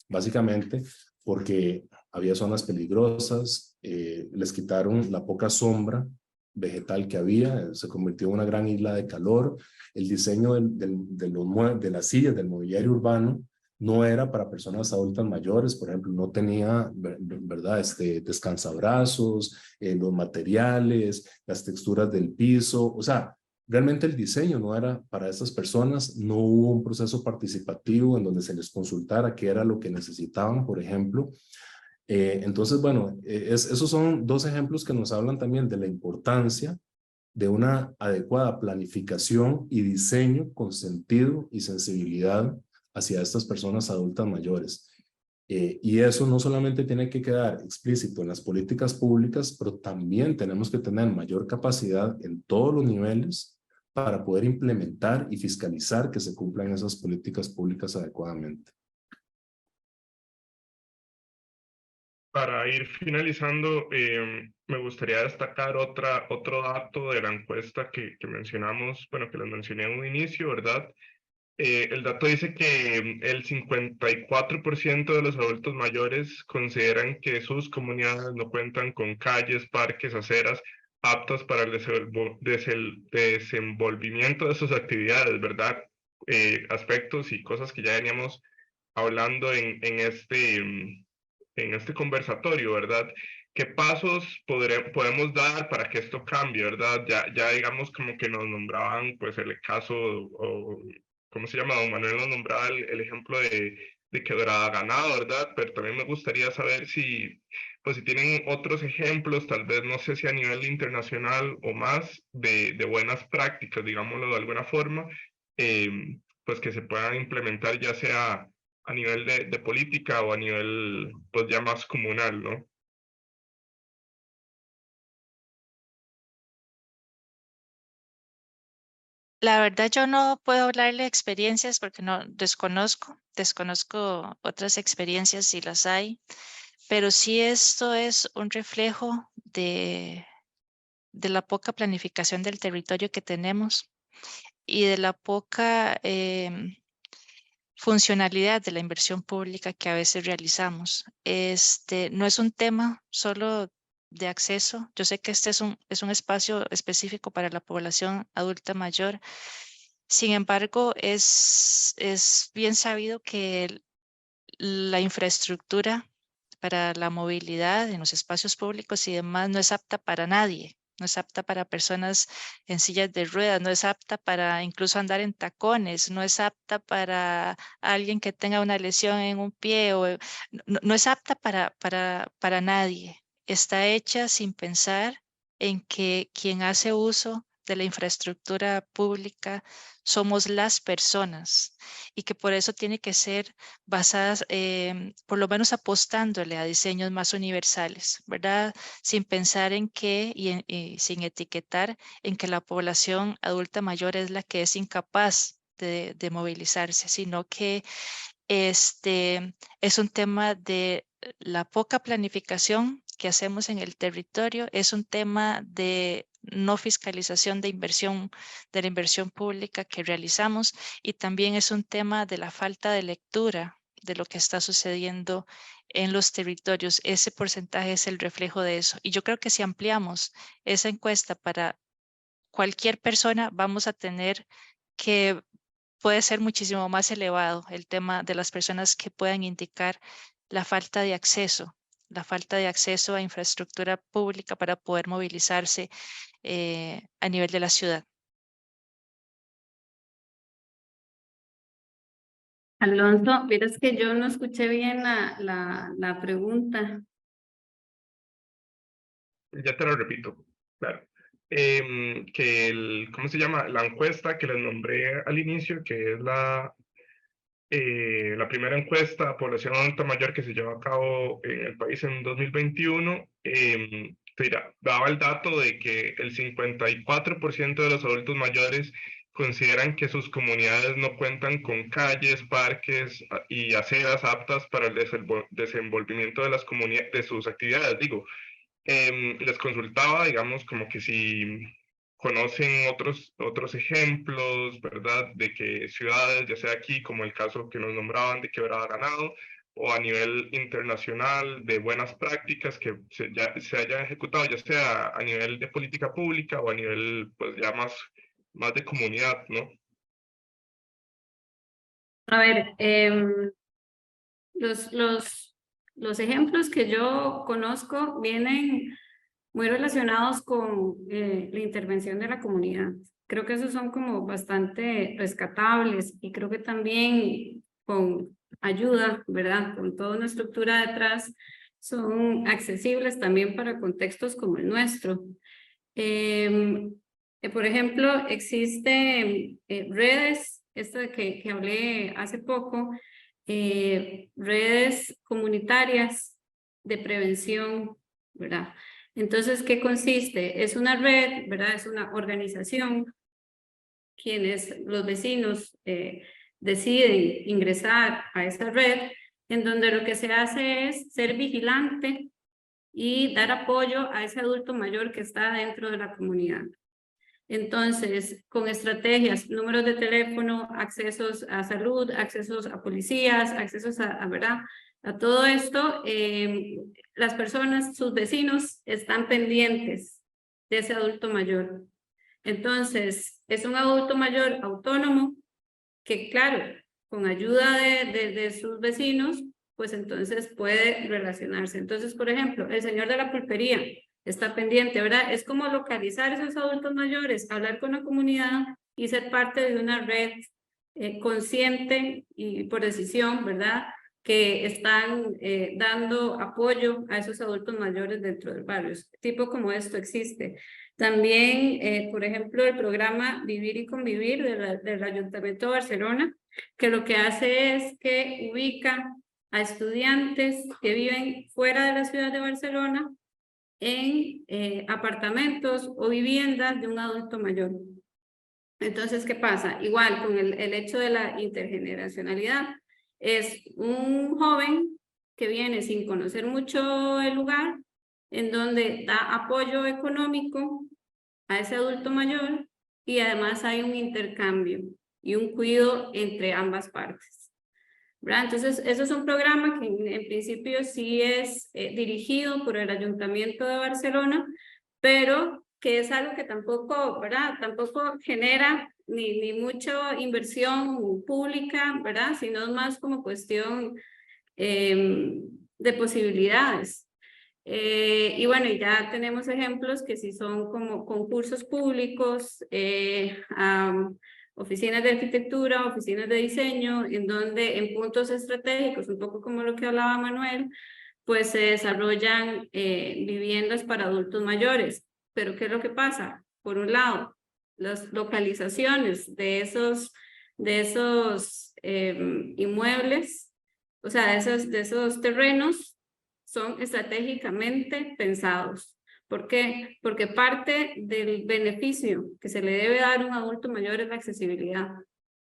Básicamente porque había zonas peligrosas, les quitaron la poca sombra vegetal que había, se convirtió en una gran isla de calor. El diseño de las sillas, del mobiliario urbano, no era para personas adultas mayores. Por ejemplo, no tenía, ¿verdad?, descansabrazos, los materiales, las texturas del piso. O sea, realmente el diseño no era para esas personas. No hubo un proceso participativo en donde se les consultara qué era lo que necesitaban, por ejemplo. Entonces, bueno, esos son dos ejemplos que nos hablan también de la importancia de una adecuada planificación y diseño con sentido y sensibilidad hacia estas personas adultas mayores. Y eso no solamente tiene que quedar explícito en las políticas públicas, pero también tenemos que tener mayor capacidad en todos los niveles para poder implementar y fiscalizar que se cumplan esas políticas públicas adecuadamente. Para ir finalizando, me gustaría destacar otro dato de la encuesta que mencionamos, bueno, que les mencioné en un inicio, ¿verdad? El dato dice que el 54% de los adultos mayores consideran que sus comunidades no cuentan con calles, parques, aceras aptas para el desenvolvimiento de sus actividades, ¿verdad? Aspectos y cosas que ya veníamos hablando en este conversatorio, ¿verdad? ¿Qué pasos podemos dar para que esto cambie, verdad? Ya digamos como que nos nombraban, pues el caso, o ¿cómo se llama? Don Manuel nos nombraba el ejemplo de Quebrada Ganado, ¿verdad? Pero también me gustaría saber pues si tienen otros ejemplos, tal vez no sé si a nivel internacional o más, de buenas prácticas, digámoslo de alguna forma, pues que se puedan implementar ya sea a nivel de política o a nivel pues ya más comunal, ¿no? La verdad yo no puedo hablarle de experiencias porque no desconozco otras experiencias si las hay, pero sí esto es un reflejo de la poca planificación del territorio que tenemos y de la poca funcionalidad de la inversión pública que a veces realizamos. No es un tema solo de acceso. Yo sé que este es un espacio específico para la población adulta mayor. Sin embargo, es bien sabido que la infraestructura para la movilidad en los espacios públicos y demás no es apta para nadie. no es apta para personas en sillas de ruedas, no es apta para incluso andar en tacones, no es apta para alguien que tenga una lesión en un pie, o no es apta para nadie. Está hecha sin pensar en que quien hace uso de la infraestructura pública somos las personas y que por eso tiene que ser basadas, por lo menos apostándole a diseños más universales, ¿verdad? Sin pensar en que y sin etiquetar en que la población adulta mayor es la que es incapaz de movilizarse, sino que es un tema de la poca planificación que hacemos en el territorio, es un tema de no fiscalización de la inversión pública que realizamos, y también es un tema de la falta de lectura de lo que está sucediendo en los territorios. Ese porcentaje es el reflejo de eso. Y yo creo que si ampliamos esa encuesta para cualquier persona, vamos a tener que puede ser muchísimo más elevado el tema de las personas que puedan indicar la falta de acceso a infraestructura pública para poder movilizarse a nivel de la ciudad. Alonso, miras que yo no escuché bien la pregunta. Ya te lo repito, claro. ¿Cómo se llama? La encuesta que les nombré al inicio, que es la primera encuesta a población adulta mayor que se llevó a cabo en el país en 2021, daba el dato de que el 54% de los adultos mayores consideran que sus comunidades no cuentan con calles, parques y aceras aptas para el desenvolvimiento de las comunidades, de sus actividades. Digo, les consultaba, digamos, como que si conocen otros ejemplos, ¿verdad? De que ciudades, ya sea aquí, como el caso que nos nombraban de Quebrada Ganado, o a nivel internacional, de buenas prácticas que se hayan ejecutado, ya sea a nivel de política pública o a nivel, pues, ya más de comunidad, ¿no? A ver, los ejemplos que yo conozco vienen muy relacionados con la intervención de la comunidad. Creo que esos son como bastante rescatables, y creo que también con ayuda, ¿verdad? Con toda una estructura detrás, son accesibles también para contextos como el nuestro. Por ejemplo, existen redes, esta que hablé hace poco, redes comunitarias de prevención, ¿verdad? Entonces, ¿qué consiste? Es una red, ¿verdad? Es una organización, quienes los vecinos deciden ingresar a esa red, en donde lo que se hace es ser vigilante y dar apoyo a ese adulto mayor que está dentro de la comunidad. Entonces, con estrategias, números de teléfono, accesos a salud, accesos a policías, accesos ¿verdad? A todo esto, las personas, sus vecinos, están pendientes de ese adulto mayor. Entonces, es un adulto mayor autónomo que, claro, con ayuda de sus vecinos, pues entonces puede relacionarse. Entonces, por ejemplo, el señor de la pulpería está pendiente, ¿verdad? Es como localizar esos adultos mayores, hablar con la comunidad y ser parte de una red consciente y por decisión, ¿verdad? Que están dando apoyo a esos adultos mayores dentro del barrio. Tipo como esto existe. También, por ejemplo, el programa Vivir y Convivir del Ayuntamiento de Barcelona, que lo que hace es que ubica a estudiantes que viven fuera de la ciudad de Barcelona en apartamentos o viviendas de un adulto mayor. Entonces, ¿qué pasa? Igual con el hecho de la intergeneracionalidad, es un joven que viene sin conocer mucho el lugar, en donde da apoyo económico a ese adulto mayor, y además hay un intercambio y un cuidado entre ambas partes, ¿verdad? Entonces, eso es un programa que en principio sí es dirigido por el Ayuntamiento de Barcelona, pero que es algo que tampoco, ¿verdad? Tampoco genera ni mucha inversión pública, ¿verdad? Sino más como cuestión de posibilidades. Y bueno, y ya tenemos ejemplos que sí son como concursos públicos, oficinas de arquitectura, oficinas de diseño, en donde en puntos estratégicos, un poco como lo que hablaba Manuel, pues se desarrollan viviendas para adultos mayores. Pero ¿qué es lo que pasa? Por un lado, las localizaciones de esos inmuebles, o sea, de esos terrenos, son estratégicamente pensados. ¿Por qué? Porque parte del beneficio que se le debe dar a un adulto mayor es la accesibilidad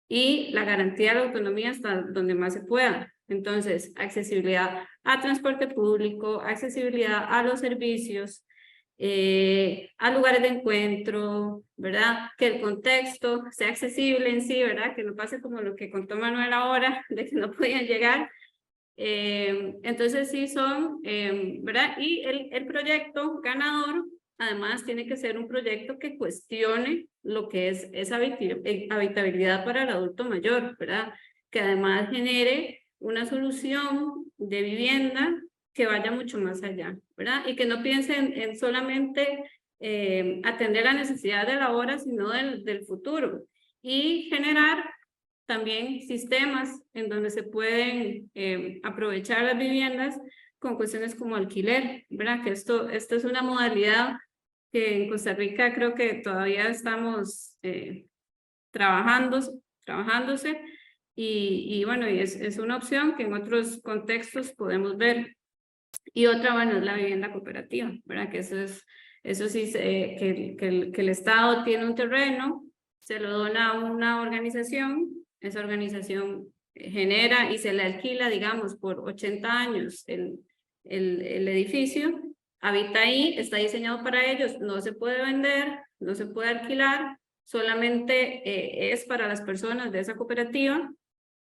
y la garantía de la autonomía hasta donde más se pueda. Entonces, accesibilidad a transporte público, accesibilidad a los servicios, a lugares de encuentro, ¿verdad? Que el contexto sea accesible en sí, ¿verdad? Que no pase como lo que contó Manuel ahora, de que no podían llegar. Entonces sí son, ¿verdad? Y el proyecto ganador, además, tiene que ser un proyecto que cuestione lo que es esa habitabilidad para el adulto mayor, ¿verdad? Que además genere una solución de vivienda que vaya mucho más allá, ¿verdad? Y que no piense en solamente atender la necesidad de la hora, sino del futuro. Y generar también sistemas en donde se pueden aprovechar las viviendas con cuestiones como alquiler, ¿verdad? Que esto es una modalidad que en Costa Rica creo que todavía estamos trabajándose y bueno, y es una opción que en otros contextos podemos ver. Y otra, bueno, es la vivienda cooperativa, ¿verdad? Que eso sí, que el Estado tiene un terreno, se lo dona a una organización, esa organización genera y se le alquila, digamos, por 80 años el edificio, habita ahí, está diseñado para ellos, no se puede vender, no se puede alquilar, solamente es para las personas de esa cooperativa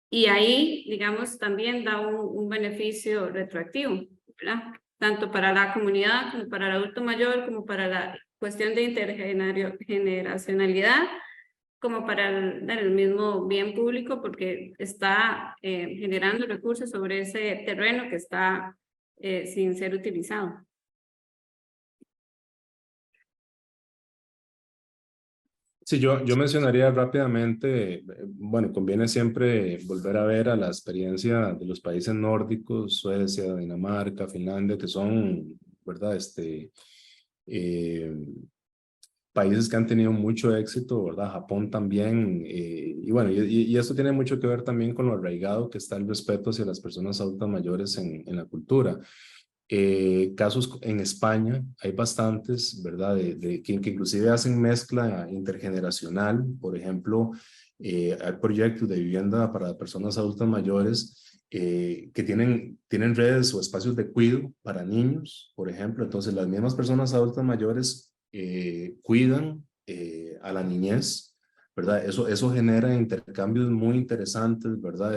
y ahí, digamos, también da un beneficio retroactivo, ¿verdad? Tanto para la comunidad como para el adulto mayor, como para la cuestión de intergeneracionalidad, como para el mismo bien público, porque está generando recursos sobre ese terreno que está sin ser utilizado. Sí, yo mencionaría rápidamente, bueno, conviene siempre volver a ver a la experiencia de los países nórdicos, Suecia, Dinamarca, Finlandia, que son, ¿verdad? Países que han tenido mucho éxito, ¿verdad? Japón también, y bueno, y esto tiene mucho que ver también con lo arraigado que está el respeto hacia las personas adultas mayores en la cultura. Casos en España, hay bastantes, ¿verdad? Que inclusive hacen mezcla intergeneracional, por ejemplo, hay proyectos de vivienda para personas adultas mayores que tienen redes o espacios de cuidado para niños, por ejemplo, entonces las mismas personas adultas mayores cuidan a la niñez, ¿verdad? Eso genera intercambios muy interesantes, ¿verdad?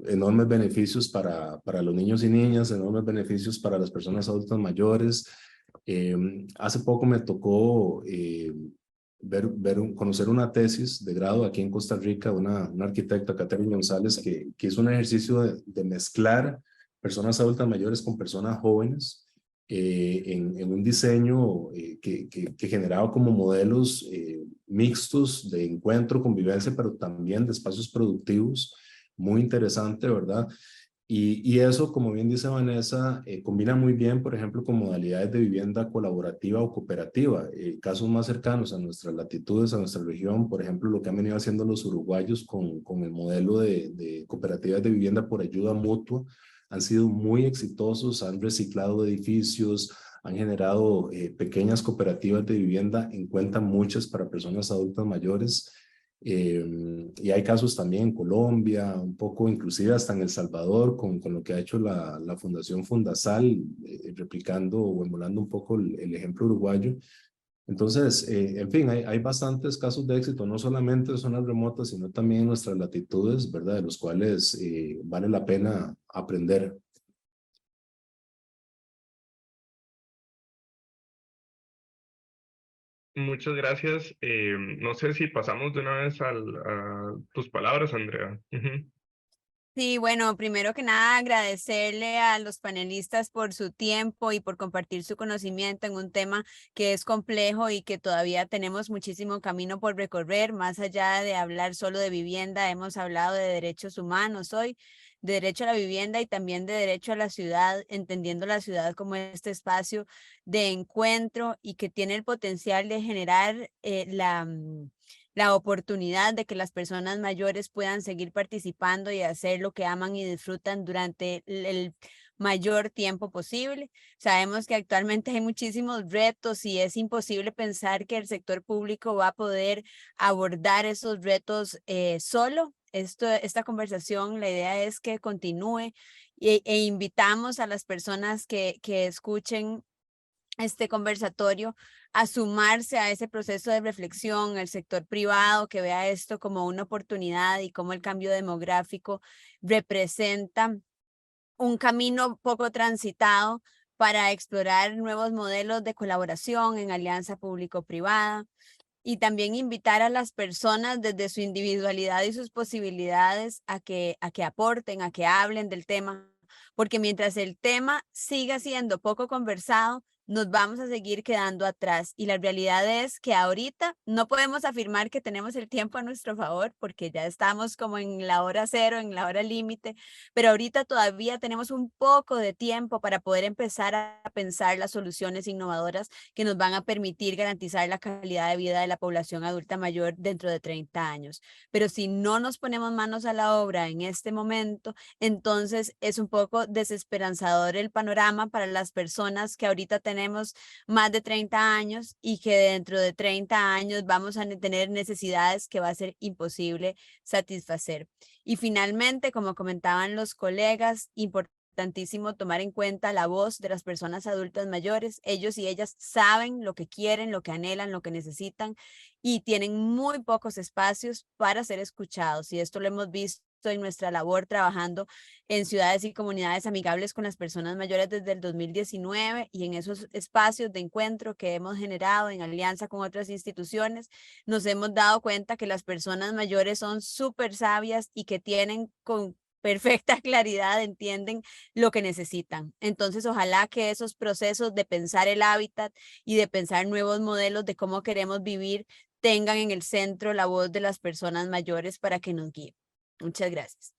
Enormes beneficios para los niños y niñas, enormes beneficios para las personas adultas mayores. Hace poco me tocó conocer una tesis de grado aquí en Costa Rica, una arquitecta, Catherine González, que hizo un ejercicio de mezclar personas adultas mayores con personas jóvenes en un diseño que generaba como modelos mixtos de encuentro, convivencia, pero también de espacios productivos. Muy interesante, ¿verdad? Y eso, como bien dice Vanessa, combina muy bien, por ejemplo, con modalidades de vivienda colaborativa o cooperativa. Casos más cercanos a nuestras latitudes, a nuestra región, por ejemplo, lo que han venido haciendo los uruguayos con el modelo de cooperativas de vivienda por ayuda mutua, han sido muy exitosos, han reciclado edificios, han generado pequeñas cooperativas de vivienda, en cuenta muchas para personas adultas mayores. Y hay casos también en Colombia, un poco inclusive hasta en El Salvador, con lo que ha hecho la Fundación Fundasal, replicando o emulando un poco el ejemplo uruguayo. Entonces, en fin, hay bastantes casos de éxito, no solamente en zonas remotas, sino también en nuestras latitudes, ¿verdad? De los cuales vale la pena aprender. Muchas gracias. No sé si pasamos de una vez a tus palabras, Andrea. Sí, bueno, primero que nada agradecerle a los panelistas por su tiempo y por compartir su conocimiento en un tema que es complejo y que todavía tenemos muchísimo camino por recorrer. Más allá de hablar solo de vivienda, hemos hablado de derechos humanos hoy, de derecho a la vivienda y también de derecho a la ciudad, entendiendo la ciudad como este espacio de encuentro y que tiene el potencial de generar la oportunidad de que las personas mayores puedan seguir participando y hacer lo que aman y disfrutan durante el mayor tiempo posible. Sabemos que actualmente hay muchísimos retos y es imposible pensar que el sector público va a poder abordar esos retos solo. Esta conversación, la idea es que continúe e invitamos a las personas que escuchen este conversatorio a sumarse a ese proceso de reflexión, el sector privado que vea esto como una oportunidad y cómo el cambio demográfico representa un camino poco transitado para explorar nuevos modelos de colaboración en alianza público-privada y también invitar a las personas desde su individualidad y sus posibilidades a que aporten, a que hablen del tema, porque mientras el tema siga siendo poco conversado, nos vamos a seguir quedando atrás. Y la realidad es que ahorita no podemos afirmar que tenemos el tiempo a nuestro favor, porque ya estamos como en la hora cero, en la hora límite, pero ahorita todavía tenemos un poco de tiempo para poder empezar a pensar las soluciones innovadoras que nos van a permitir garantizar la calidad de vida de la población adulta mayor dentro de 30 años. Pero si no nos ponemos manos a la obra en este momento, entonces es un poco desesperanzador el panorama para las personas que ahorita tenemos más de 30 años y que dentro de 30 años vamos a tener necesidades que va a ser imposible satisfacer. Y finalmente, como comentaban los colegas, importantísimo tomar en cuenta la voz de las personas adultas mayores. Ellos y ellas saben lo que quieren, lo que anhelan, lo que necesitan y tienen muy pocos espacios para ser escuchados. Y esto lo hemos visto en nuestra labor trabajando en ciudades y comunidades amigables con las personas mayores desde el 2019 y en esos espacios de encuentro que hemos generado en alianza con otras instituciones, nos hemos dado cuenta que las personas mayores son súper sabias y que tienen con perfecta claridad, entienden lo que necesitan. Entonces, ojalá que esos procesos de pensar el hábitat y de pensar nuevos modelos de cómo queremos vivir tengan en el centro la voz de las personas mayores para que nos guíen. Muchas gracias.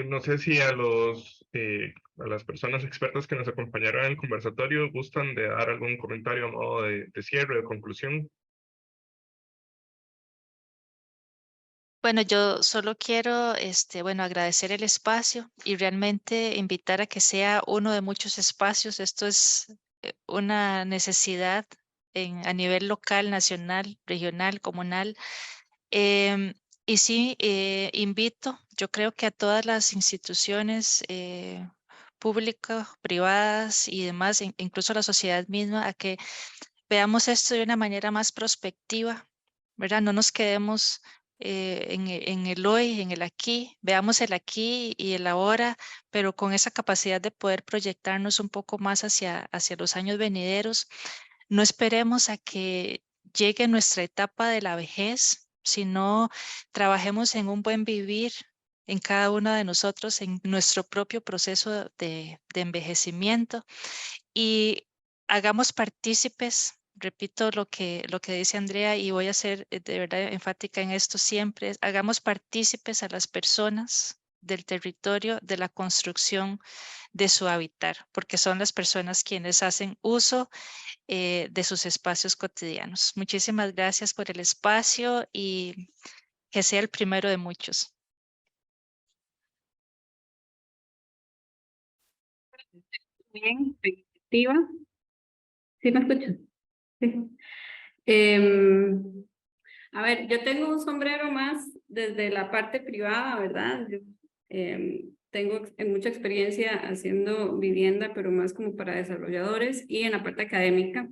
No sé si a las personas expertas que nos acompañaron en el conversatorio gustan de dar algún comentario a modo de cierre, de conclusión. Bueno, yo solo quiero, bueno, agradecer el espacio y realmente invitar a que sea uno de muchos espacios. Esto es una necesidad a nivel local, nacional, regional, comunal. Em, y sí, invito, yo creo que a todas las instituciones públicas, privadas y demás, incluso a la sociedad misma, a que veamos esto de una manera más prospectiva, ¿verdad? No nos quedemos en el hoy, en el aquí, veamos el aquí y el ahora, pero con esa capacidad de poder proyectarnos un poco más hacia los años venideros. No esperemos a que llegue nuestra etapa de la vejez, sino trabajemos en un buen vivir en cada uno de nosotros, en nuestro propio proceso de envejecimiento y hagamos partícipes. Repito lo que dice Andrea y voy a ser de verdad enfática en esto siempre. Hagamos partícipes a las personas del territorio de la construcción de su hábitat, porque son las personas quienes hacen uso de sus espacios cotidianos. Muchísimas gracias por el espacio y que sea el primero de muchos. Bien, perspectiva. ¿Sí me escuchan? Sí. A ver, yo tengo un sombrero más desde la parte privada, ¿verdad? Yo, tengo mucha experiencia haciendo vivienda, pero más como para desarrolladores y en la parte académica.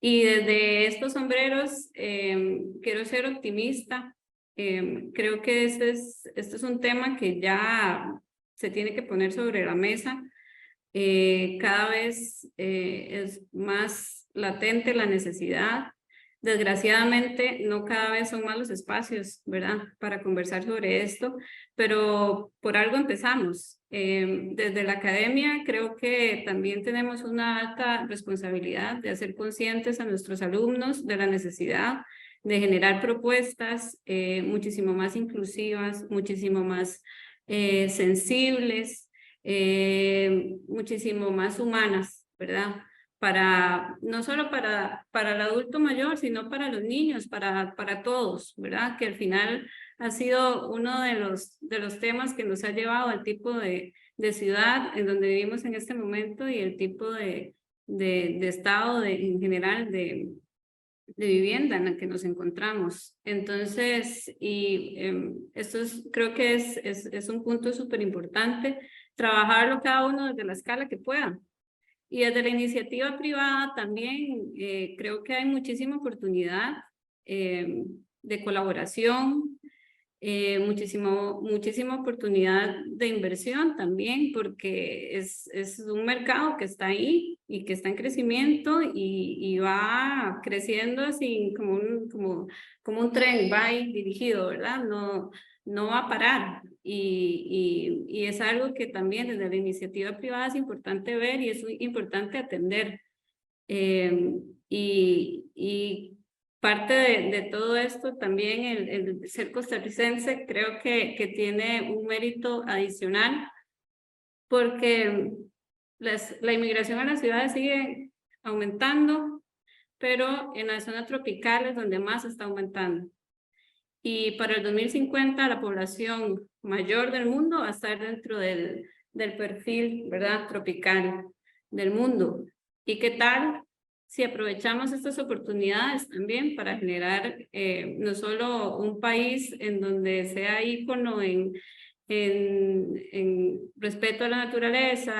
Y desde estos sombreros quiero ser optimista. Creo que este es un tema que ya se tiene que poner sobre la mesa. Cada vez es más latente la necesidad Desgraciadamente, no cada vez son más los espacios, ¿verdad?, para conversar sobre esto, pero por algo empezamos. Desde la academia creo que también tenemos una alta responsabilidad de hacer conscientes a nuestros alumnos de la necesidad de generar propuestas muchísimo más inclusivas, muchísimo más sensibles, muchísimo más humanas, ¿verdad? No solo para el adulto mayor, sino para los niños, para todos, ¿verdad? Que al final ha sido uno de los temas que nos ha llevado al tipo de ciudad en donde vivimos en este momento y el tipo de estado en general de vivienda en la que nos encontramos. Entonces, esto creo que es un punto súper importante, trabajarlo cada uno desde la escala que pueda. Y desde la iniciativa privada también creo que hay muchísima oportunidad de colaboración, muchísima oportunidad de inversión también, porque es un mercado que está ahí y que está en crecimiento y va creciendo así como un tren, va ahí dirigido, ¿verdad? No va a parar y es algo que también desde la iniciativa privada es importante ver y es importante atender. Y parte de todo esto también el ser costarricense creo que tiene un mérito adicional porque la inmigración a las ciudades sigue aumentando, pero en la zona tropical es donde más está aumentando. Y para el 2050 la población mayor del mundo va a estar dentro del perfil, ¿verdad?, tropical del mundo. ¿Y qué tal si aprovechamos estas oportunidades también para generar no solo un país en donde sea ícono en respeto a la naturaleza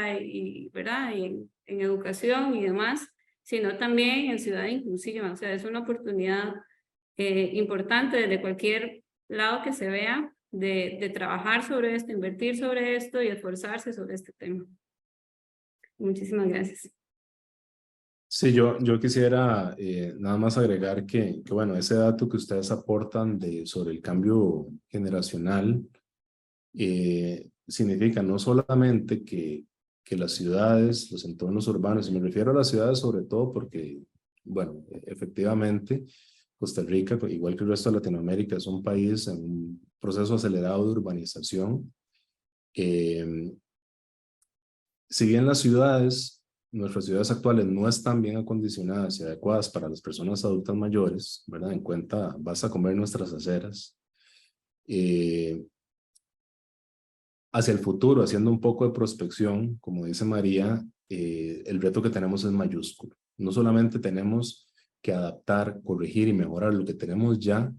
¿verdad?, y en educación y demás, sino también en ciudad inclusiva? O sea, es una oportunidad importante desde cualquier lado que se vea de trabajar sobre esto, invertir sobre esto y esforzarse sobre este tema. Muchísimas gracias. Sí, yo quisiera nada más agregar que, bueno, ese dato que ustedes aportan sobre el cambio generacional significa no solamente que las ciudades, los entornos urbanos, y me refiero a las ciudades sobre todo porque, bueno, efectivamente, Costa Rica, igual que el resto de Latinoamérica, es un país en un proceso acelerado de urbanización. Si bien las ciudades, nuestras ciudades actuales no están bien acondicionadas y adecuadas para las personas adultas mayores, ¿verdad? En cuenta, basta con ver nuestras aceras. Hacia el futuro, haciendo un poco de prospección, como dice María, el reto que tenemos es mayúsculo. No solamente tenemos que adaptar, corregir y mejorar lo que tenemos ya,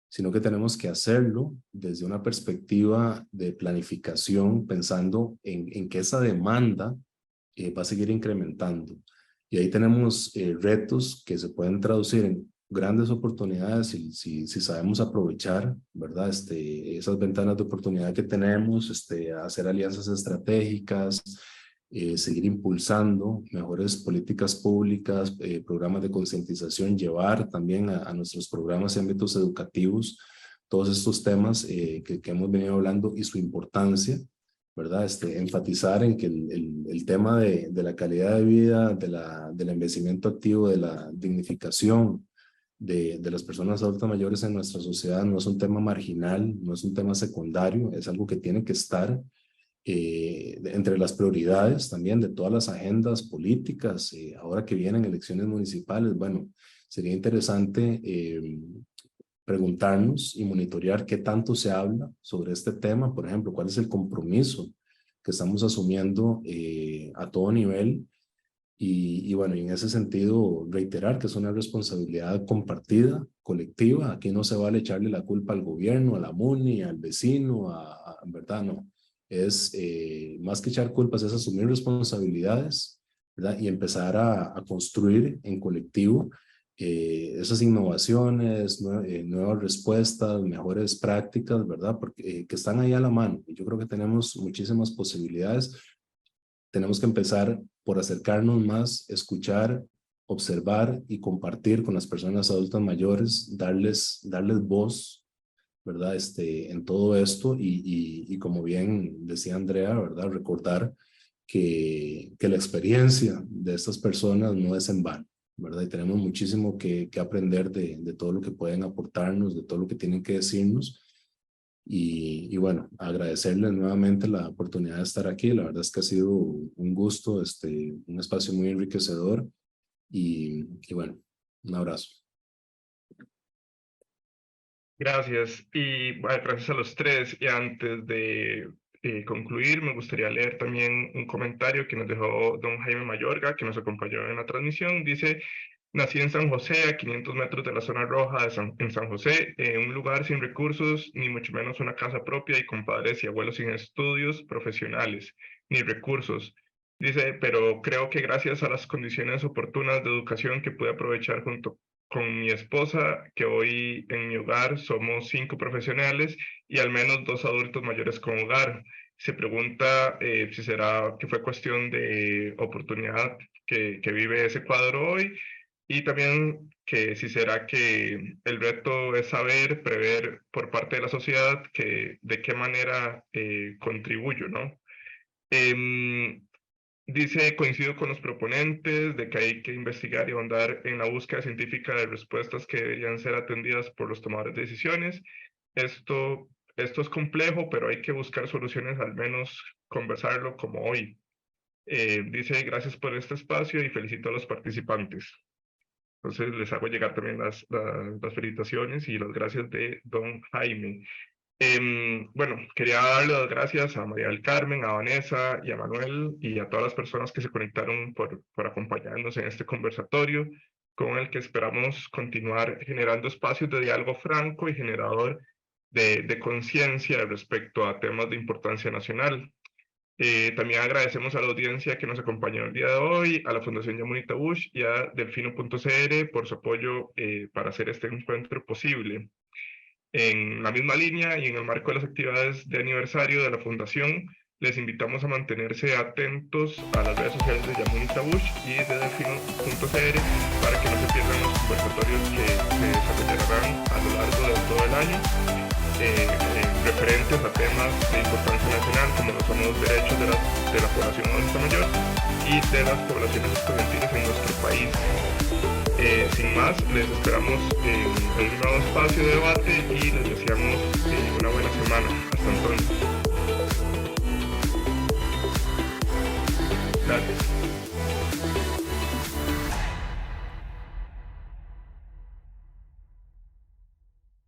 sino que tenemos que hacerlo desde una perspectiva de planificación, pensando en que esa demanda va a seguir incrementando. Y ahí tenemos retos que se pueden traducir en grandes oportunidades si sabemos aprovechar, ¿verdad? Esas ventanas de oportunidad que tenemos, hacer alianzas estratégicas, seguir impulsando mejores políticas públicas, programas de concientización, llevar también a nuestros programas y ámbitos educativos todos estos temas que hemos venido hablando y su importancia, ¿verdad? Enfatizar en que el tema de la calidad de vida, del envejecimiento activo, de la dignificación de las personas adultas mayores en nuestra sociedad no es un tema marginal, no es un tema secundario, es algo que tiene que estar entre las prioridades también de todas las agendas políticas. Ahora que vienen elecciones municipales, bueno, sería interesante preguntarnos y monitorear qué tanto se habla sobre este tema. Por ejemplo, cuál es el compromiso que estamos asumiendo a todo nivel. Y bueno, y en ese sentido, reiterar que es una responsabilidad compartida, colectiva. Aquí no se vale echarle la culpa al gobierno, a la MUNI, al vecino, en verdad no. Es más que echar culpas, es asumir responsabilidades, ¿verdad? Y empezar a construir en colectivo esas innovaciones, nuevas respuestas, mejores prácticas, ¿verdad? Porque que están ahí a la mano. Y yo creo que tenemos muchísimas posibilidades. Tenemos que empezar por acercarnos más, escuchar, observar y compartir con las personas adultas mayores, darles voz, ¿verdad? En todo esto y como bien decía Andrea, ¿verdad? Recordar que la experiencia de estas personas no es en vano, ¿verdad? Y tenemos muchísimo que aprender de todo lo que pueden aportarnos, de todo lo que tienen que decirnos. Y bueno, agradecerles nuevamente la oportunidad de estar aquí. La verdad es que ha sido un gusto, un espacio muy enriquecedor. Y bueno, un abrazo. Gracias. Y bueno, gracias a los tres. Y antes de concluir, me gustaría leer también un comentario que nos dejó don Jaime Mayorga, que nos acompañó en la transmisión. Dice: nací en San José, a 500 metros de la zona roja en San José, en un lugar sin recursos, ni mucho menos una casa propia, y con padres y abuelos sin estudios profesionales, ni recursos. Dice, pero creo que gracias a las condiciones oportunas de educación que pude aprovechar junto con mi esposa, que hoy en mi hogar somos 5 profesionales y al menos 2 adultos mayores con hogar. Se pregunta si será que fue cuestión de oportunidad que vive ese cuadro hoy, y también que si será que el reto es saber prever por parte de la sociedad que de qué manera contribuyo, ¿no? Dice, coincido con los proponentes de que hay que investigar y ahondar en la búsqueda científica de respuestas que deberían ser atendidas por los tomadores de decisiones. Esto es complejo, pero hay que buscar soluciones, al menos conversarlo como hoy. Dice, gracias por este espacio y felicito a los participantes. Entonces les hago llegar también las felicitaciones y las gracias de don Jaime. Bueno, quería darle las gracias a María del Carmen, a Vanessa y a Manuel y a todas las personas que se conectaron por acompañarnos en este conversatorio, con el que esperamos continuar generando espacios de diálogo franco y generador de conciencia respecto a temas de importancia nacional. También agradecemos a la audiencia que nos acompañó el día de hoy, a la Fundación Yamunita Bush y a Delfino.cr por su apoyo para hacer este encuentro posible. En la misma línea y en el marco de las actividades de aniversario de la Fundación, les invitamos a mantenerse atentos a las redes sociales de Yamunita Bush y de Delfino.cr para que no se pierdan los conversatorios que se desarrollarán a lo largo de todo el año, referentes a temas de importancia nacional como lo son los derechos de la población adulta mayor y de las poblaciones estudiantiles en nuestro país. Sin más, les esperamos en un nuevo espacio de debate y les deseamos una buena semana. Hasta entonces. Gracias.